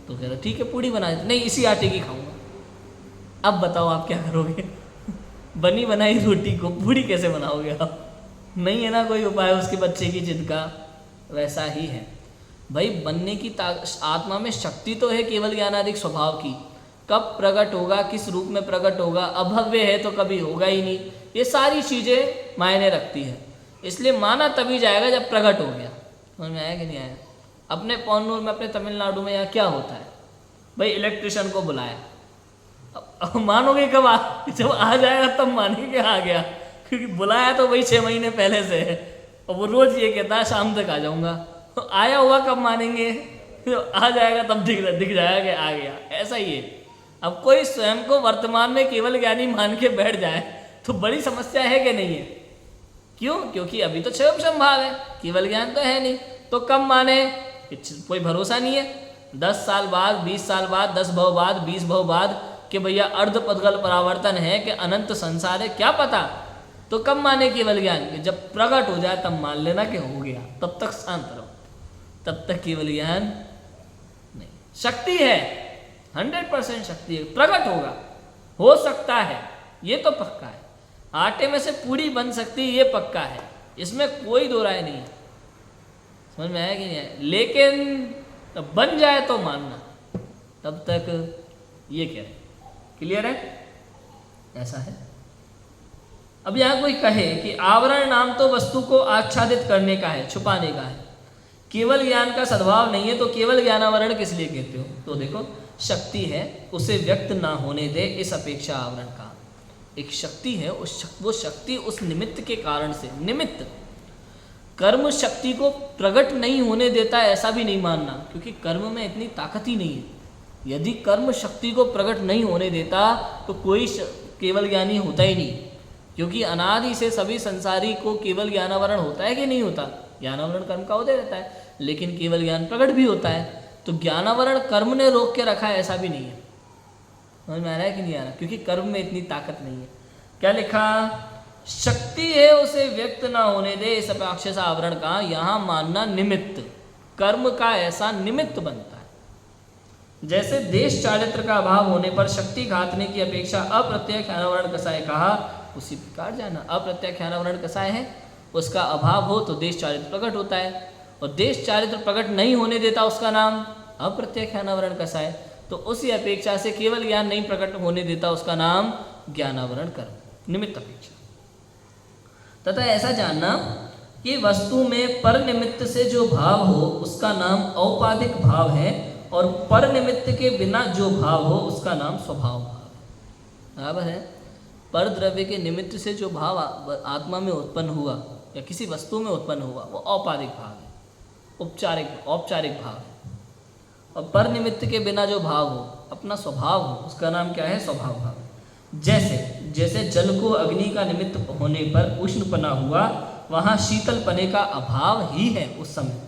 तो कह रहा ठीक है पूड़ी बना दे, नहीं इसी आटे की खाऊंगा। अब बताओ आप क्या करोगे? बनी बनाई रोटी को पूड़ी कैसे बनाओगे आप? नहीं है ना कोई उपाय उसके बच्चे की जिद का। वैसा ही है भाई, बनने की आत्मा में शक्ति तो है केवल ज्ञानादिक स्वभाव की। कब प्रकट होगा, किस रूप में प्रकट होगा, अभव्य है तो कभी होगा ही नहीं। ये सारी चीज़ें मायने रखती है, इसलिए माना तभी जाएगा जब प्रकट हो गया। समझ में आया कि नहीं आया? अपने पौनूर में, अपने तमिलनाडु में यहाँ क्या होता है भाई, इलेक्ट्रिशियन को बुलाया। अब मानोगे कब? जब आ जाएगा तब मानेंगे आ गया, क्योंकि बुलाया तो वही 6 महीने पहले से है और वो रोज़ ये कहता है शाम तक आ जाऊँगा। तो आया हुआ कब मानेंगे? तो आ जाएगा तब दिख जाएगा कि आ गया। ऐसा ही है। अब कोई स्वयं को वर्तमान में केवल ज्ञानी मान के बैठ जाए तो बड़ी समस्या है कि नहीं है? क्यों? क्योंकि अभी तो क्षय संभाव है, केवल ज्ञान तो है नहीं। तो कब माने? कोई भरोसा नहीं है। 10 साल बाद, 20 साल बाद, 10 भव बाद, 20 भव बाद कि भैया अर्ध पदगल परावर्तन है कि अनंत संसार है, क्या पता। तो कब माने केवल ज्ञान? कि जब प्रकट हो जाए तब मान लेना कि हो गया, तब तक शांत रहो, तब तक केवल ज्ञान नहीं। शक्ति है, 100% शक्ति है, प्रकट होगा, हो सकता है, ये तो पक्का है। आटे में से पूड़ी बन सकती है, ये पक्का है, इसमें कोई दो राय नहीं है। समझ में आया कि नहीं आया? लेकिन बन जाए तो मानना, तब तक ये कह रहे। क्लियर है? ऐसा है। अब यहाँ कोई कहे कि आवरण नाम तो वस्तु को आच्छादित करने का है, छुपाने का है, केवल ज्ञान का सद्भाव नहीं है, तो केवल ज्ञानावरण किस लिए कहते हो? तो देखो शक्ति है, उसे व्यक्त ना होने दे, इस अपेक्षा आवरण का। एक शक्ति है, वो शक्ति उस निमित्त के कारण से, निमित्त कर्म शक्ति को प्रकट नहीं होने देता, ऐसा भी नहीं मानना, क्योंकि कर्म में इतनी ताकत ही नहीं है। यदि कर्म शक्ति को प्रकट नहीं होने देता तो कोई केवल ज्ञानी होता ही नहीं, क्योंकि अनादि से सभी संसारी को केवल ज्ञानावरण होता है कि नहीं होता? ज्ञानावरण कर्म का होता रहता है, लेकिन केवल ज्ञान प्रकट भी होता है। तो ज्ञानावरण कर्म ने रोक के रखा है, ऐसा भी नहीं है। समझ में आ रहा है कि नहीं आ रहा? क्योंकि कर्म में इतनी ताकत नहीं है। क्या लिखा? शक्ति है, उसे व्यक्त ना होने दे, इस अपेक्षा से आवरण का। यहाँ मानना निमित्त, कर्म का ऐसा निमित्त बनता है। जैसे देश चारित्र का अभाव होने पर शक्ति घातने की अपेक्षा अप्रत्यय ख्यानावरण कसाय कहा, उसी प्रकार जाना। अप्रत्यय ख्यानावरण कसाय है, उसका अभाव हो तो देश चारित्र प्रकट होता है, और देश चारित्र प्रकट नहीं होने देता, उसका नाम अप्रत्यय ख्यानावरण कसाय। तो उसी अपेक्षा से केवल ज्ञान नहीं प्रकट होने देता, उसका नाम ज्ञानावरण कर्म, निमित्त अपेक्षा। तथा ऐसा जानना कि वस्तु में पर निमित्त से जो भाव हो उसका नाम औपाधिक भाव है, और पर निमित्त के बिना जो भाव हो उसका नाम स्वभाव भाव है। बराबर है? पर द्रव्य के निमित्त से जो भाव आत्मा में उत्पन्न हुआ या किसी वस्तु में उत्पन्न हुआ वो औपाधिक भाव है, औपचारिक भाव है। और पर निमित्त के बिना जो भाव हो, अपना स्वभाव हो, उसका नाम क्या है? स्वभाव भाव। जैसे जैसे जल को अग्नि का निमित्त होने पर उष्णपना हुआ, वहाँ शीतलपने का अभाव ही है उस समय,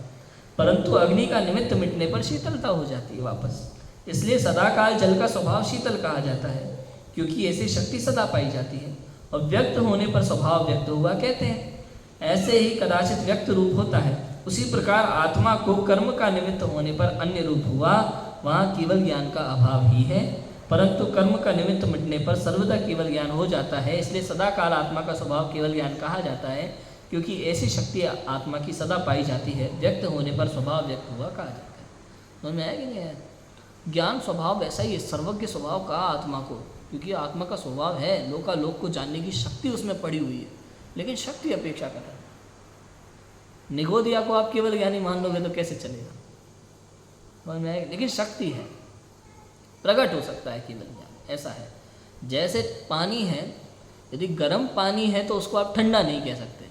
परंतु अग्नि का निमित्त मिटने पर शीतलता हो जाती है वापस। इसलिए सदाकाल जल का स्वभाव शीतल कहा जाता है, क्योंकि ऐसी शक्ति सदा पाई जाती है और व्यक्त होने पर स्वभाव व्यक्त हुआ कहते हैं। ऐसे ही कदाचित व्यक्त रूप होता है, उसी प्रकार आत्मा को कर्म का निमित्त होने पर अन्य रूप हुआ, वहाँ केवल ज्ञान का अभाव ही है, परंतु कर्म का निमित्त मिटने पर सर्वदा केवल ज्ञान हो जाता है। इसलिए सदाकाल आत्मा का स्वभाव केवल ज्ञान कहा जाता है, क्योंकि ऐसी शक्ति आत्मा की सदा पाई जाती है, व्यक्त होने पर स्वभाव व्यक्त हुआ कहा जाता है। समझ में आया कि नहीं आया? ज्ञान स्वभाव वैसा ही है, सर्वज्ञ स्वभाव कहा आत्मा को, क्योंकि आत्मा का स्वभाव है लोकालोक को जानने की शक्ति उसमें पड़ी हुई है, लेकिन शक्ति अपेक्षा कर रहा है। निगोदिया को आप केवल ज्ञानी मान लोगे तो कैसे चलेगा? समझ में आएगा? लेकिन शक्ति है, प्रकट हो सकता है केवल ज्ञान, ऐसा है। जैसे पानी है, यदि गर्म पानी है तो उसको आप ठंडा नहीं कह सकते,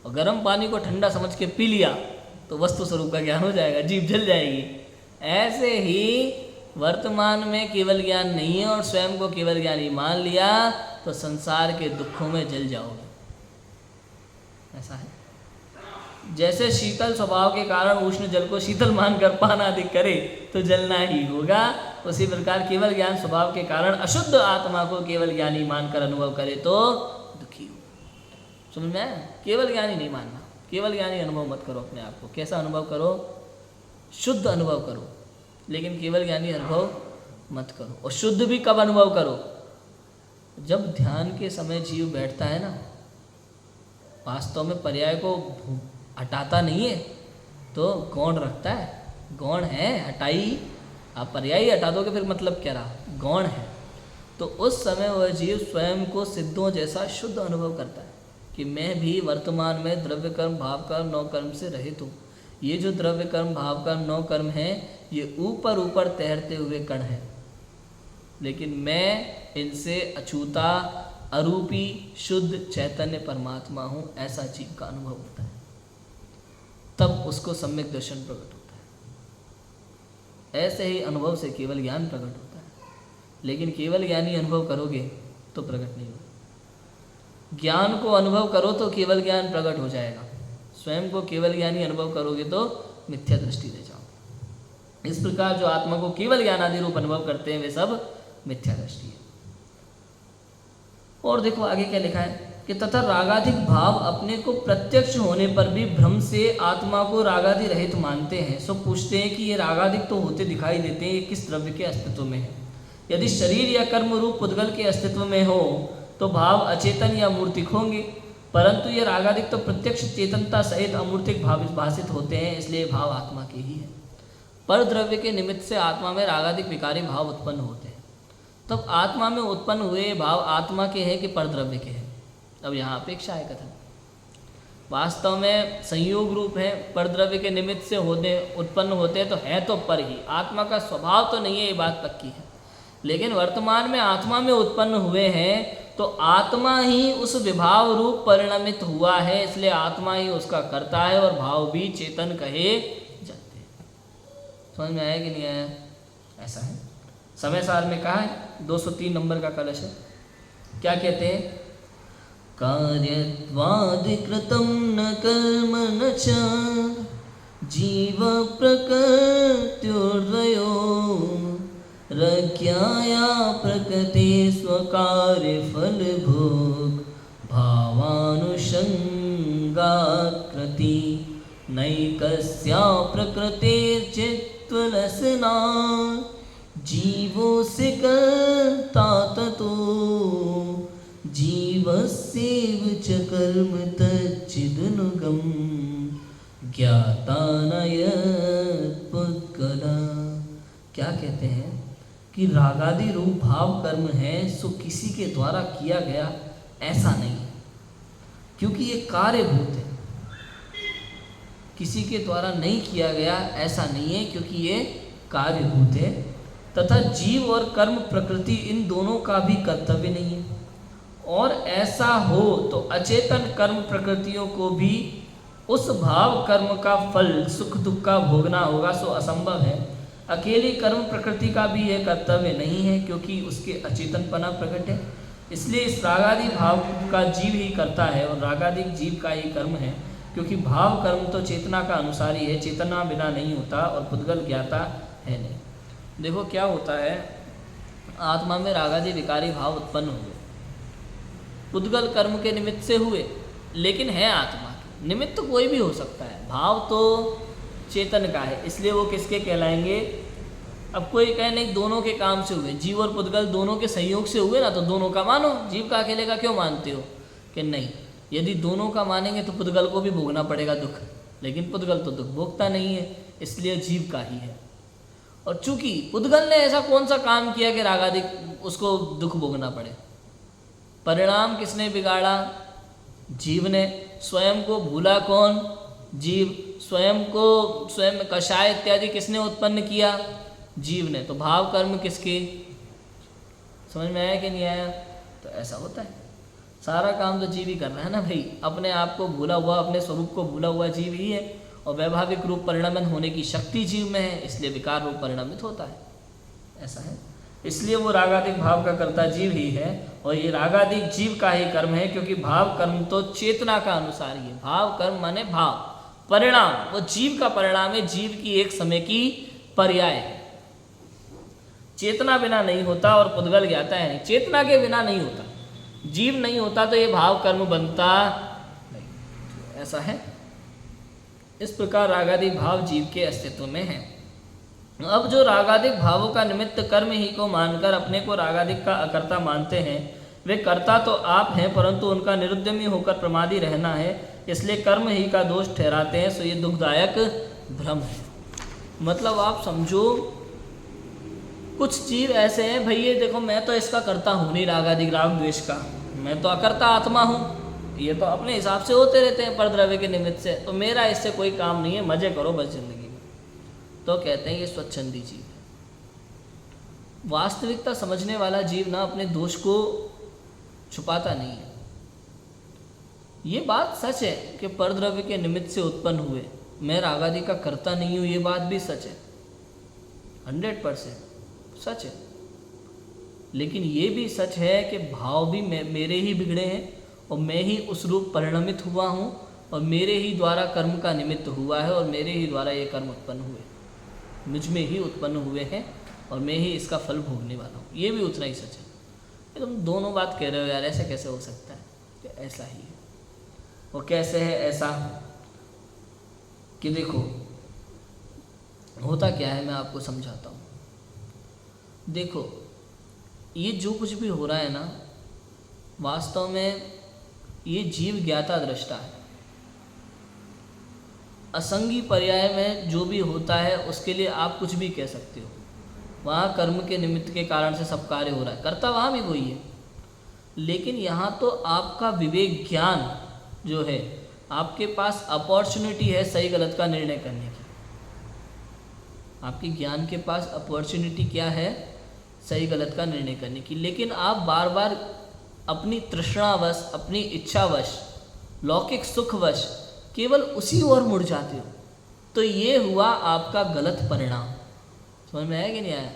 और गर्म पानी को ठंडा समझ के पी लिया तो वस्तु स्वरूप का ज्ञान हो जाएगा, जीभ जल जाएगी। ऐसे ही वर्तमान में केवल ज्ञान नहीं है और स्वयं को केवल ज्ञानी मान लिया तो संसार के दुखों में जल जाओगे, ऐसा है। जैसे शीतल स्वभाव के कारण उष्ण जल को शीतल मानकर पान आदि करे तो जलना ही होगा, उसी प्रकार केवल ज्ञान स्वभाव के कारण अशुद्ध आत्मा को केवल ज्ञानी मानकर अनुभव करे तो दुखी हो। समझ में आया? केवल ज्ञानी नहीं मानना, केवल ज्ञानी अनुभव मत करो अपने आप को। कैसा अनुभव करो? शुद्ध अनुभव करो, लेकिन केवल ज्ञानी अनुभव मत करो। और शुद्ध भी कब अनुभव करो? जब ध्यान के समय जीव बैठता है ना, वास्तव में पर्याय को हटाता नहीं है तो गौण रखता है, गौण है, हटाई आप पर्याय हटा दोगे फिर मतलब क्या रहा? गौण है। तो उस समय वह जीव स्वयं को सिद्धों जैसा शुद्ध अनुभव करता है कि मैं भी वर्तमान में द्रव्य कर्म भाव कर्म नौ कर्म से रहित हूँ। ये जो द्रव्य कर्म भाव कर्म नौ कर्म हैं, ये ऊपर ऊपर तैरते हुए कण हैं, लेकिन मैं इनसे अछूता अरूपी शुद्ध चैतन्य परमात्मा हूँ, ऐसा जीव का अनुभव होता है। तब उसको सम्यक दर्शन प्रकट होता है। ऐसे ही अनुभव से केवल ज्ञान प्रकट होता है, लेकिन केवल ज्ञानी अनुभव करोगे तो प्रकट नहीं होगा। ज्ञान को अनुभव करो तो केवल ज्ञान प्रकट हो जाएगा, स्वयं को केवल ज्ञानी अनुभव करोगे तो मिथ्या दृष्टि ले जाओ। इस प्रकार जो आत्मा को केवल ज्ञान आदि रूप अनुभव करते हैं वे सब मिथ्या दृष्टि है। और देखो आगे क्या लिखा है कि तथा रागाधिक भाव अपने को प्रत्यक्ष होने पर भी भ्रम से आत्मा को रागादि रहित मानते हैं। सो पूछते हैं कि ये रागाधिक तो होते दिखाई देते हैं, ये किस द्रव्य के अस्तित्व में है? यदि शरीर या कर्म रूप पुद्गल के अस्तित्व में हो तो भाव अचेतन या मूर्तिक होंगे, परंतु ये रागाधिक तो प्रत्यक्ष चेतनता सहित अमूर्तिक भाव भाषित होते हैं, इसलिए भाव आत्मा के ही है। पर द्रव्य के निमित्त से आत्मा में रागाधिक विकारी भाव उत्पन्न होते हैं। तब आत्मा में उत्पन्न हुए भाव आत्मा के हैं कि पर द्रव्य के हैं? अब यहाँ अपेक्षा है कथन। वास्तव में संयोग रूप है, पर द्रव्य के निमित्त से होते उत्पन्न होते हैं तो है तो पर ही, आत्मा का स्वभाव तो नहीं है, ये बात पक्की है। लेकिन वर्तमान में आत्मा में उत्पन्न हुए हैं तो आत्मा ही उस विभाव रूप परिणमित हुआ है, इसलिए आत्मा ही उसका करता है और भाव भी चेतन कहे जाते हैं। समझ में आया कि नहीं आया? ऐसा है। समय सार में कहा है 203 नंबर का कलश है, क्या कहते हैं? कार्यत्वादिकृतं न कर्म न च जीव प्रकृत्योर्द्वयो रज्ञाया प्रकृते स्वकार्य फल भोग भावानुषंगाकृति नैकस्या प्रकृतेर्चित्वलसना जीवो से कर्ता ततो जीवस्यैव च कर्म तच्चिदनुगम ज्ञाता न यत्पुद्गला। क्या कहते हैं कि रागादि रूप भाव कर्म है सो किसी के द्वारा किया गया ऐसा नहीं है, क्योंकि ये कार्यभूत है। किसी के द्वारा नहीं किया गया ऐसा नहीं है, क्योंकि ये कार्यभूत है। तथा जीव और कर्म प्रकृति इन दोनों का भी कर्तव्य नहीं है, और ऐसा हो तो अचेतन कर्म प्रकृतियों को भी उस भाव कर्म का फल सुख दुख का भोगना होगा, सो असंभव है। अकेली कर्म प्रकृति का भी यह कर्तव्य नहीं है, क्योंकि उसके अचेतनपना प्रकट है। इसलिए इस रागादि भाव का जीव ही करता है और रागादिक जीव का ही कर्म है, क्योंकि भाव कर्म तो चेतना का अनुसार ही है, चेतना बिना नहीं होता और पुद्गल ज्ञाता है नहीं। देखो क्या होता है, आत्मा में रागादि विकारी भाव उत्पन्न हुए, पुद्गल कर्म के निमित्त से हुए, लेकिन है आत्मा के निमित्त तो कोई भी हो सकता है, भाव तो चेतन का है, इसलिए वो किसके कहलाएंगे। अब कोई कहे नहीं दोनों के काम से हुए, जीव और पुद्गल दोनों के संयोग से हुए ना, तो दोनों का मानो, जीव का अकेले का क्यों मानते हो कि नहीं। यदि दोनों का मानेंगे तो पुद्गल को भी भोगना पड़ेगा दुख, लेकिन पुद्गल तो दुख भोगता नहीं है, इसलिए जीव का ही है। और चूंकि पुद्गल ने ऐसा कौन सा काम किया कि रागादिक उसको दुख भोगना पड़े, परिणाम किसने बिगाड़ा, जीव ने। स्वयं को भूला कौन, जीव। स्वयं को, स्वयं कषाय इत्यादि किसने उत्पन्न किया, जीव ने। तो भाव कर्म किसके, समझ में आया कि नहीं आया। तो ऐसा होता है, सारा काम तो जीव ही कर रहा है ना भाई, अपने आप को भूला हुआ, अपने स्वरूप को भूला हुआ जीव ही है, और वैभाविक रूप परिणमन होने की शक्ति जीव में है, इसलिए विकार रूप परिणमित होता है, ऐसा है। इसलिए वो रागादिक भाव का कर्ता जीव ही है, और ये रागादिक जीव का ही कर्म है, क्योंकि भाव कर्म तो चेतना का अनुसार ही है। भाव कर्म माने भाव, परिणाम वो जीव का परिणाम है, जीव की एक समय की पर्याय है। चेतना बिना नहीं होता और पुद्गल ज्ञाता है नहीं, चेतना के बिना नहीं होता, जीव नहीं होता तो ये भाव कर्म बनता नहीं, ऐसा है। इस प्रकार रागादिक भाव जीव के अस्तित्व में है। अब जो रागादिक भावों का निमित्त कर्म ही को मानकर अपने को रागादिक का अकर्ता मानते हैं, वे कर्ता तो आप हैं, परंतु उनका निरुद्यमी होकर प्रमादी रहना है, इसलिए कर्म ही का दोष ठहराते हैं। सो ये दुखदायक भ्रम है। मतलब आप समझो, कुछ जीव ऐसे हैं, भाई ये देखो मैं तो इसका करता हूँ नहीं, रागादिक राग द्वेष का, मैं तो अकर्ता आत्मा हूँ, ये तो अपने हिसाब से होते रहते हैं परद्रव्य के निमित्त से, तो मेरा इससे कोई काम नहीं है, मजे करो बस जिंदगी में। तो कहते हैं ये स्वच्छंदी जीव है। वास्तविकता समझने वाला जीव ना अपने दोष को छुपाता नहीं है। ये बात सच है कि परद्रव्य के निमित्त से उत्पन्न हुए, मैं रागादि का करता नहीं हूँ, ये बात भी सच है, 100% सच है। लेकिन ये भी सच है कि भाव भी मेरे ही बिगड़े हैं, और मैं ही उस रूप परिणमित हुआ हूँ, और मेरे ही द्वारा कर्म का निमित्त हुआ है, और मेरे ही द्वारा ये कर्म उत्पन्न हुए, मुझ में ही उत्पन्न हुए हैं, और मैं ही इसका फल भोगने वाला हूँ। ये भी उतना ही सच है। ये तुम दोनों बात कह रहे हो यार, ऐसे कैसे हो सकता है? कि ऐसा ही है। वो कैसे है ऐसा कि देखो होता क्या है, मैं आपको समझाता हूँ। देखो ये जो कुछ भी हो रहा है ना, वास्तव में ये जीव ज्ञाता दृष्टा है। असंगी पर्याय में जो भी होता है उसके लिए आप कुछ भी कह सकते हो, वहाँ कर्म के निमित्त के कारण से सब कार्य हो रहा है, करता वहाँ भी वही है। लेकिन यहाँ तो आपका विवेक ज्ञान जो है, आपके पास अपॉर्चुनिटी है सही गलत का निर्णय करने की। आपके ज्ञान के पास अपॉर्चुनिटी क्या है? सही गलत का निर्णय करने की। लेकिन आप बार बार अपनी तृष्णावश, अपनी इच्छावश, लौकिक सुखवश केवल उसी ओर मुड़ जाते हो, तो ये हुआ आपका गलत परिणाम। समझ में आया कि नहीं आया?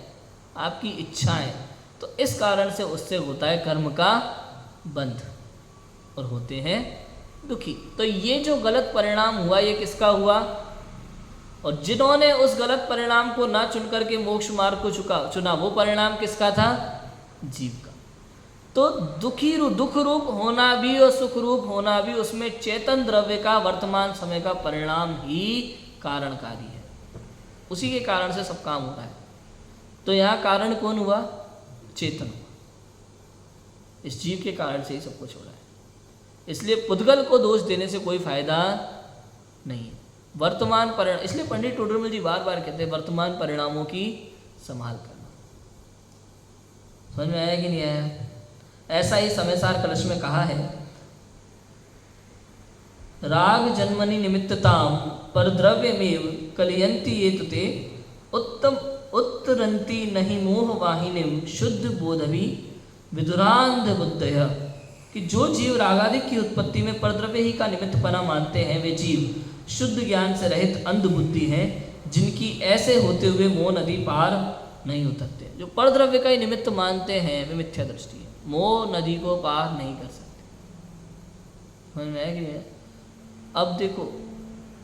आपकी इच्छाएं, तो इस कारण से उससे होता है कर्म का बंध और होते हैं दुखी। तो ये जो गलत परिणाम हुआ, ये किसका हुआ? और जिन्होंने उस गलत परिणाम को ना चुन करके मोक्ष मार्ग को चुना, वो परिणाम किसका था? जीव का। तो दुख रूप होना भी और सुख रूप होना भी, उसमें चेतन द्रव्य का वर्तमान समय का परिणाम ही कारणकारी है। उसी के कारण से सब काम हो रहा है। तो यहाँ कारण कौन हुआ? चेतन हुआ। इस जीव के कारण से ही सब कुछ हो रहा है। इसलिए पुद्गल को दोष देने से कोई फायदा नहीं है। वर्तमान परिणाम, इसलिए पंडित टोडरमल जी बार बार कहते हैं वर्तमान परिणामों की संभाल करना। समझ में आया कि नहीं आया? ऐसा ही समयसार कलश में कहा है, राग जन्मनि निमित्तताम पर द्रव्यमेव कलयंती ये तुते उत्तम उत्तरंती नहीं मोह वाहिनीम शुद्ध बोधवी विदुरांध बुद्धय। कि जो जीव रागादिक की उत्पत्ति में परद्रव्य ही का निमित्तपना मानते हैं, वे जीव शुद्ध ज्ञान से रहित अंध बुद्धि हैं, जिनकी ऐसे होते हुए मोह नदी पार नहीं उतरते। जो परद्रव्य का ही निमित्त मानते हैं वे मिथ्या दृष्टि है। मोह नदी को पार नहीं कर सकते। समझ में आया कि नहीं? अब देखो,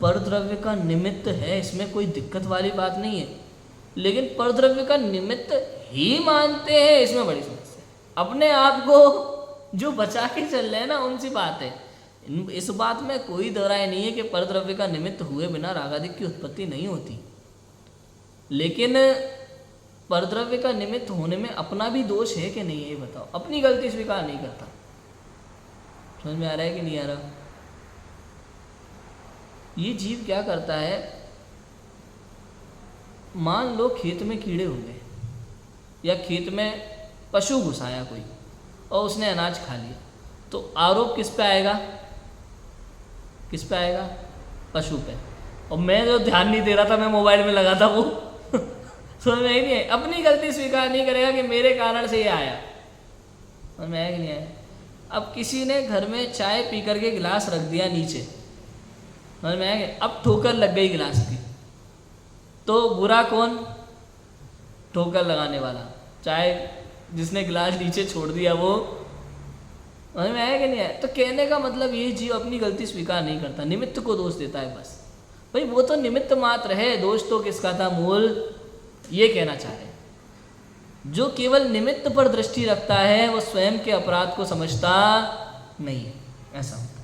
परद्रव्य का निमित्त है, इसमें कोई दिक्कत वाली बात नहीं है, लेकिन परद्रव्य का निमित्त ही मानते हैं, इसमें बड़ी समस्या है। अपने आप को जो बचा के चल रहे हैं ना, उनसी बात है। इस बात में कोई दो राय नहीं है कि परद्रव्य का निमित्त हुए बिना रागादिक की उत्पत्ति नहीं होती, लेकिन परद्रव्य का निमित्त होने में अपना भी दोष है कि नहीं, ये बताओ। अपनी गलती स्वीकार नहीं करता। समझ में आ रहा है कि नहीं आ रहा? ये जीव क्या करता है, मान लो खेत में कीड़े हो गए या खेत में पशु घुसाया कोई और उसने अनाज खा लिया, तो आरोप किस पे आएगा? किस पे आएगा? पशु पे। और मैं जो ध्यान नहीं दे रहा था, मैं मोबाइल में लगा था, वो समझ में ही नहीं है। अपनी गलती स्वीकार नहीं करेगा कि मेरे कारण से ये आया। समझ में आया कि नहीं आया? अब किसी ने घर में चाय पी करके गिलास रख दिया नीचे, समझ में आया? अब ठोकर लग गई गिलास की, तो बुरा कौन? ठोकर लगाने वाला। चाय जिसने गिलास नीचे छोड़ दिया वो। समझ में आया कि नहीं आया? तो कहने का मतलब ये जीव अपनी गलती स्वीकार नहीं करता, निमित्त को दोष देता है बस। भाई वो तो निमित्त मात्र है, दोष तो किसका था? मूल। ये कहना चाह रहे जो केवल निमित्त पर दृष्टि रखता है वो स्वयं के अपराध को समझता नहीं है, ऐसा होता।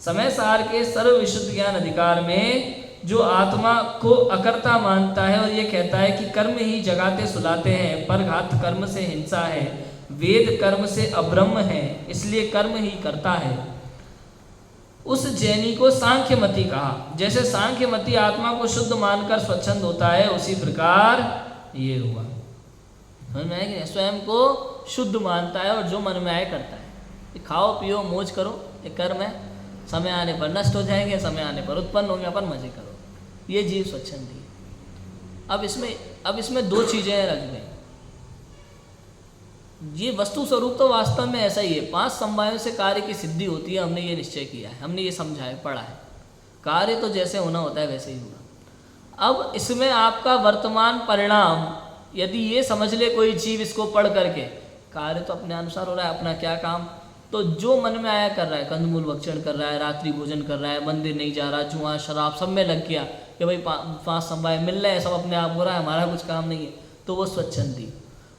समय सार के सर्व विशुद्ध ज्ञान अधिकार में जो आत्मा को अकर्ता मानता है और ये कहता है कि कर्म ही जगाते सुलाते हैं, परघात कर्म से हिंसा है, वेद कर्म से अब्रह्म है, इसलिए कर्म ही करता है, उस जैनी को सांख्यमति कहा। जैसे सांख्यमति आत्मा को शुद्ध मानकर स्वच्छंद होता है, उसी प्रकार ये हुआ। समझ में आया कि नहीं? स्वयं को शुद्ध मानता है और जो मन में आए करता है। ये खाओ पियो मौज करो, ये कर्म है, समय आने पर नष्ट हो जाएंगे, समय आने पर उत्पन्न होंगे, अपन मजे करो। ये जीव स्वच्छंदी है। अब इसमें दो चीज़ें रख गई। ये वस्तु स्वरूप तो वास्तव में ऐसा ही है, 5 समवायों से कार्य की सिद्धि होती है, हमने ये निश्चय किया है, हमने ये समझा है, पढ़ा है। कार्य तो जैसे होना होता है वैसे ही होगा। अब इसमें आपका वर्तमान परिणाम यदि ये समझ ले कोई जीव इसको पढ़ करके, कार्य तो अपने अनुसार हो रहा है, अपना क्या काम, तो जो मन में आया कर रहा है, कंदमूल भक्षण कर रहा है, रात्रि भोजन कर रहा है, मंदिर नहीं जा रहा, जुआ शराब सब में लग गया कि भाई 5 समवाय मिल रहे हैं, सब अपने आप हो रहा है, हमारा कुछ काम नहीं है, तो वो स्वच्छंदी।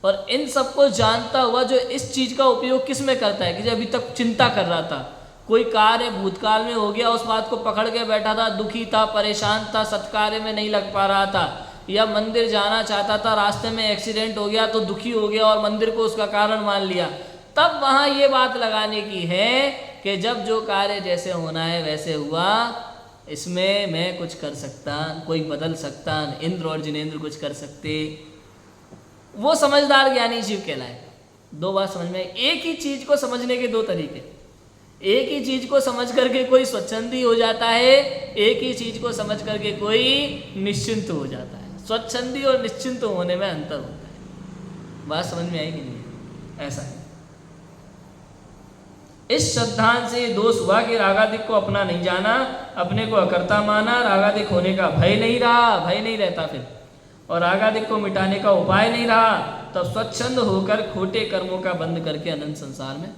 और इन सबको जानता हुआ जो इस चीज़ का उपयोग किस में करता है कि जो अभी तक चिंता कर रहा था, कोई कार्य भूतकाल में हो गया, उस बात को पकड़ के बैठा था, दुखी था, परेशान था, सत्कार्य में नहीं लग पा रहा था, या मंदिर जाना चाहता था, रास्ते में एक्सीडेंट हो गया तो दुखी हो गया और मंदिर को उसका कारण मान लिया, तब वहाँ ये बात लगाने की है कि जब जो कार्य जैसे होना है वैसे हुआ, इसमें मैं कुछ कर सकता, कोई बदल सकता, इंद्र और जिनेंद्र कुछ कर सकते, वो समझदार ज्ञानी जीव कहलाएगा। 2 बात समझ में। एक ही चीज को समझने के 2 तरीके। एक ही चीज को समझ करके कोई स्वच्छंदी हो जाता है, एक ही चीज को समझ करके कोई निश्चिंत हो जाता है। स्वच्छंदी और निश्चिंत होने में अंतर होता है। बात समझ में आई कि नहीं? ऐसा है। इस श्रद्धांत से दोष हुआ कि रागादिक को अपना नहीं जाना, अपने को अकर्ता माना, रागादिक होने का भय नहीं रहा, भय नहीं रहता फिर, और रागादिक को मिटाने का उपाय नहीं रहा, तब स्वच्छंद होकर खोटे कर्मों का बंद करके अनंत संसार में।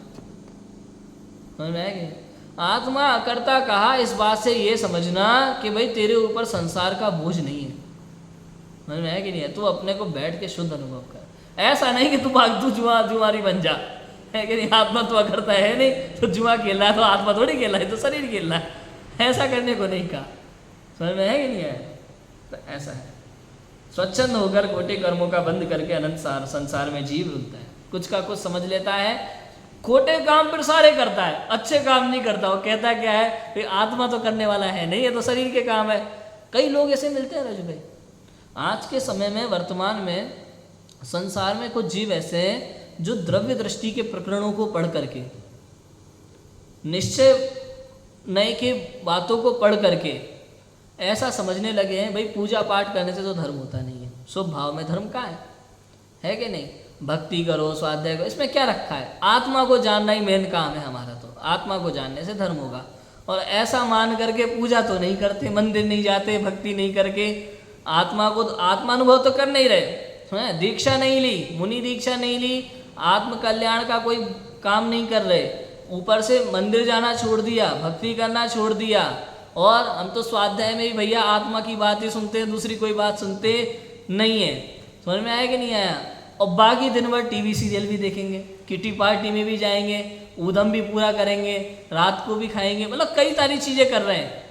समझ में आएगा? आत्मा अकर्ता कहा इस बात से ये समझना कि भाई तेरे ऊपर संसार का बोझ नहीं है। समझ में आया कि नहीं है? तू अपने को बैठ के शुद्ध अनुभव कर। ऐसा नहीं कि तू जुआरी बन जा, है कि नहीं? आत्मा तो अकर्ता है नहीं, तो जुआ खेल रहा है तो आत्मा थोड़ी खेल रहा है, तो शरीर खेल रहा है। ऐसा करने को नहीं कहा। समझ में है कि नहीं है? तो ऐसा है। स्वच्छंद होकर खोटे कर्मों का बंद करके अनंत संसार में जीव रुकता है। कुछ का कुछ समझ लेता है, खोटे काम फिर सारे करता है, अच्छे काम नहीं करता। वो कहता क्या है, फिर आत्मा तो करने वाला है नहीं, ये तो शरीर के काम है। कई लोग ऐसे मिलते हैं राजू भाई। आज के समय में, वर्तमान में संसार में कुछ जीव ऐसे हैं जो द्रव्य दृष्टि के प्रकरणों को पढ़ करके, निश्चय नए के बातों को पढ़ करके ऐसा समझने लगे हैं भाई पूजा पाठ करने से तो धर्म होता नहीं है। शुभ भाव में धर्म का है कि नहीं? भक्ति करो, स्वाध्याय करो, इसमें क्या रखा है? आत्मा को जानना ही मेन काम है हमारा, तो आत्मा को जानने से धर्म होगा। और ऐसा मान करके पूजा तो नहीं करते, मंदिर नहीं जाते, भक्ति नहीं करके आत्मा को आत्मानुभव तो कर नहीं रहे, दीक्षा नहीं ली, मुनि दीक्षा नहीं ली, आत्म कल्याण का कोई काम नहीं कर रहे, ऊपर से मंदिर जाना छोड़ दिया, भक्ति करना छोड़ दिया, और हम तो स्वाध्याय में ही भैया आत्मा की बात ही सुनते हैं, दूसरी कोई बात सुनते नहीं है। समझ में आया कि नहीं आया? और बाकी दिन भर टीवी सीरियल भी देखेंगे, किटी पार्टी में भी जाएंगे, ऊधम भी पूरा करेंगे, रात को भी खाएंगे, मतलब कई सारी चीज़ें कर रहे हैं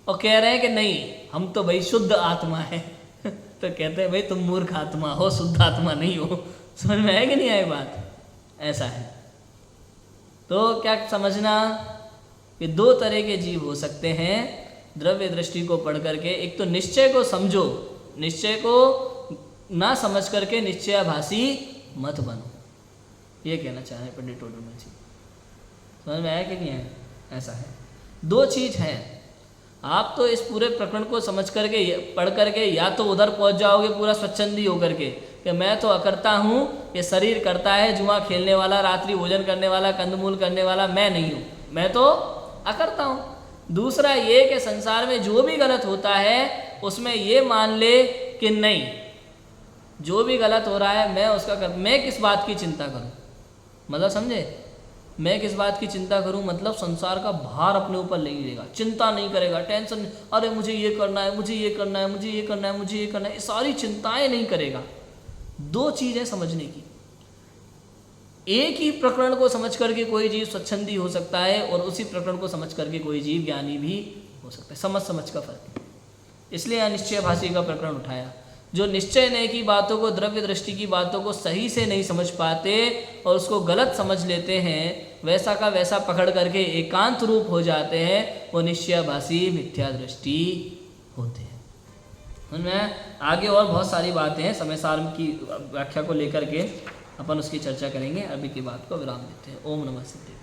और कह रहे हैं कि नहीं हम तो भाई शुद्ध आत्मा है तो कहते हैं भाई तुम मूर्ख आत्मा हो, शुद्ध आत्मा नहीं हो। समझ में आया कि नहीं आया बात? ऐसा है। तो क्या समझना कि दो तरह के जीव हो सकते हैं द्रव्य दृष्टि को पढ़ करके। एक तो निश्चय को समझो, निश्चय को ना समझ करके निश्चयाभासी मत बनो, ये कहना चाह रहे पंडित टोडरमल जी। समझ में आया कि नहीं आया? ऐसा है। दो चीज़ हैं, आप तो इस पूरे प्रकरण को समझ करके पढ़ करके या तो उधर पहुंच जाओगे पूरा स्वच्छंदी होकर के कि मैं तो अकर्ता हूँ, ये शरीर करता है, जुआ खेलने वाला, रात्रि भोजन करने वाला, कंदमूल करने वाला मैं नहीं हूँ, मैं तो अकर्ता हूँ। दूसरा ये कि संसार में जो भी गलत होता है उसमें ये मान ले कि नहीं जो भी गलत हो रहा है मैं उसका मैं किस बात की चिंता करूँ, मतलब समझे, मैं किस बात की चिंता करूं, मतलब संसार का भार अपने ऊपर नहीं लेगा, चिंता नहीं करेगा, टेंशन, अरे मुझे ये करना है, मुझे ये करना है, मुझे ये करना है, मुझे ये करना है, ये सारी चिंताएं नहीं करेगा। दो चीज़ें समझने की, एक ही प्रकरण को समझ करके कोई जीव स्वच्छंदी हो सकता है और उसी प्रकरण को समझ करके कोई जीव ज्ञानी भी हो सकता है। समझ का फर्क है, इसलिए अनिश्चयभाषी का प्रकरण उठाया। जो निश्चय नहीं की बातों को, द्रव्य दृष्टि की बातों को सही से नहीं समझ पाते और उसको गलत समझ लेते हैं, वैसा का वैसा पकड़ करके एकांत रूप हो जाते हैं, वो निश्चयाभासी मिथ्या दृष्टि होते हैं। उनमें आगे और बहुत सारी बातें हैं, समय सार की व्याख्या को लेकर के अपन उसकी चर्चा करेंगे। अभी की बात को विराम देते हैं। ओम नमः सिद्धे।